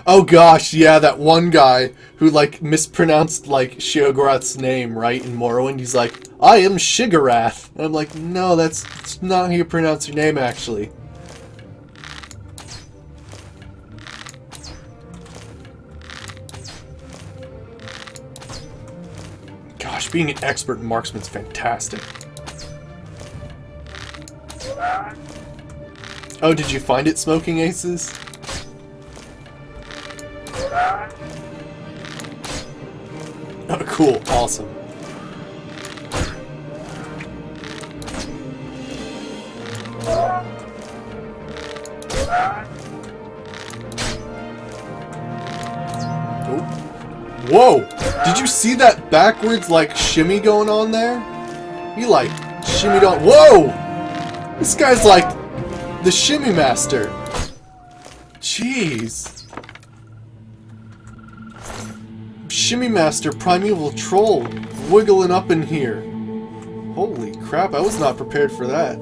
Oh gosh, yeah, that one guy who like mispronounced like Sheogorath's name, right, in Morrowind. He's like, "I am Shigorath." And I'm like, no, that's not how you pronounce your name, actually. Gosh, being an expert in marksman's fantastic. Oh, did you find it, Smoking Aces? Oh, cool. Awesome. Oh. Whoa! Did you see that backwards, like, shimmy going on there? He, like, shimmied on... Whoa! This guy's, like, the shimmy master. Jeez. Shimmy Master, Primeval Troll, wiggling up in here. Holy crap, I was not prepared for that.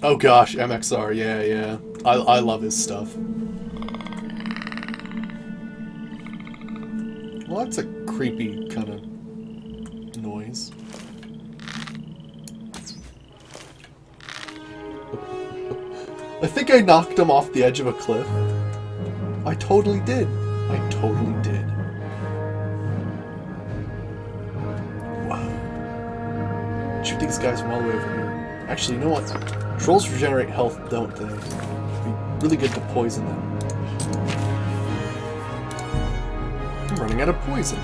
Oh gosh, MXR, yeah. I love his stuff. Well, that's a creepy kind of noise. I think I knocked him off the edge of a cliff. I totally did. I totally did. Wow. Shoot these guys from all the way over here. Actually, you know what? Trolls regenerate health, don't they? It'd be really good to poison them. I'm running out of poison.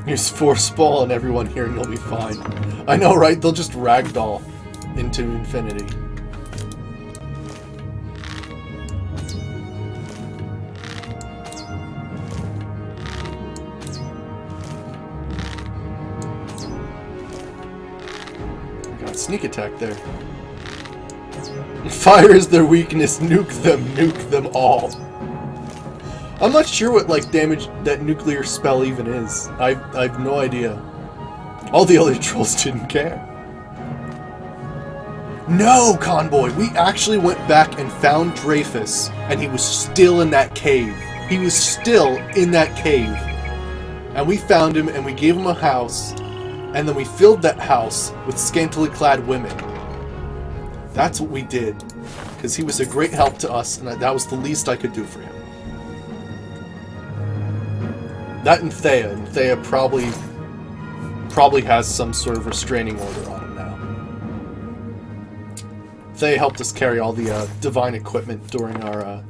Use Force Ball and everyone here and you'll be fine. I know, right? They'll just ragdoll into infinity. Got sneak attack there. Fire is their weakness. Nuke them all. I'm not sure what, like, damage that nuclear spell even is. I've no idea. All the other trolls didn't care. No, Convoy! We actually went back and found Dreyfus, and he was still in that cave. He was still in that cave. And we found him, and we gave him a house, and then we filled that house with scantily clad women. That's what we did. Because he was a great help to us, and that was the least I could do for him. That and Thea. And Thea probably has some sort of restraining order on him now. Thea helped us carry all the divine equipment during our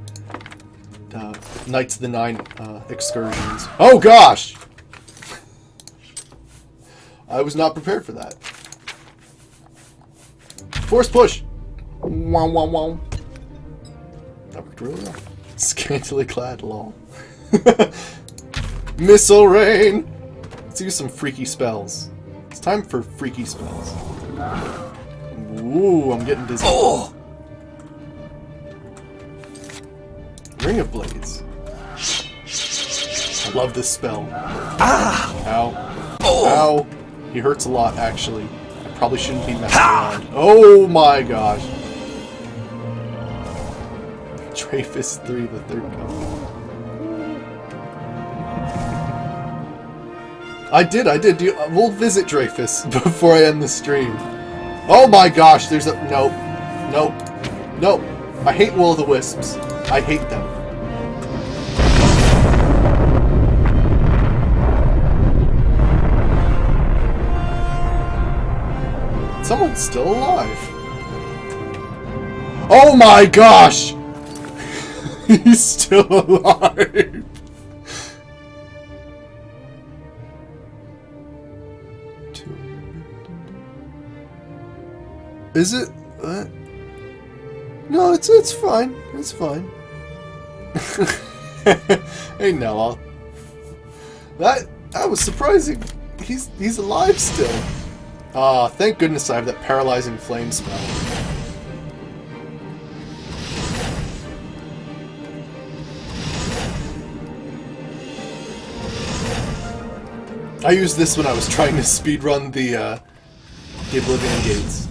Knights of the Nine excursions. Oh gosh! I was not prepared for that. Force push! Wow, wow, wow. That worked really well. Scantily clad, lol. Missile rain! Let's use some freaky spells. It's time for freaky spells. Ooh, I'm getting dizzy. Oh! Ring of Blades. I love this spell. Ah! Ow. Oh. Ow. He hurts a lot, actually. I probably shouldn't be messing around. Oh my gosh. Dreyfus 3, the third cover. I did. We'll visit Dreyfus before I end the stream. Oh my gosh, there's a... Nope. I hate will-o'-the-wisps. I hate them. Someone's still alive. Oh my gosh! He's still alive. Is it? No, it's fine. It's fine. Hey, Nella. That was surprising. He's alive still. Ah, thank goodness I have that paralyzing flame spell. I used this when I was trying to speedrun the Oblivion gates.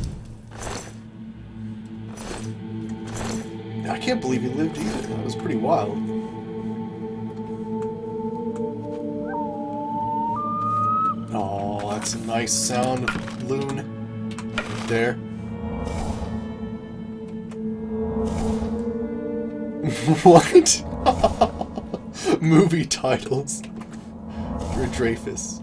I can't believe he lived either. That was pretty wild. Oh, that's a nice sound of Loon. There. What? Movie titles for Dreyfus.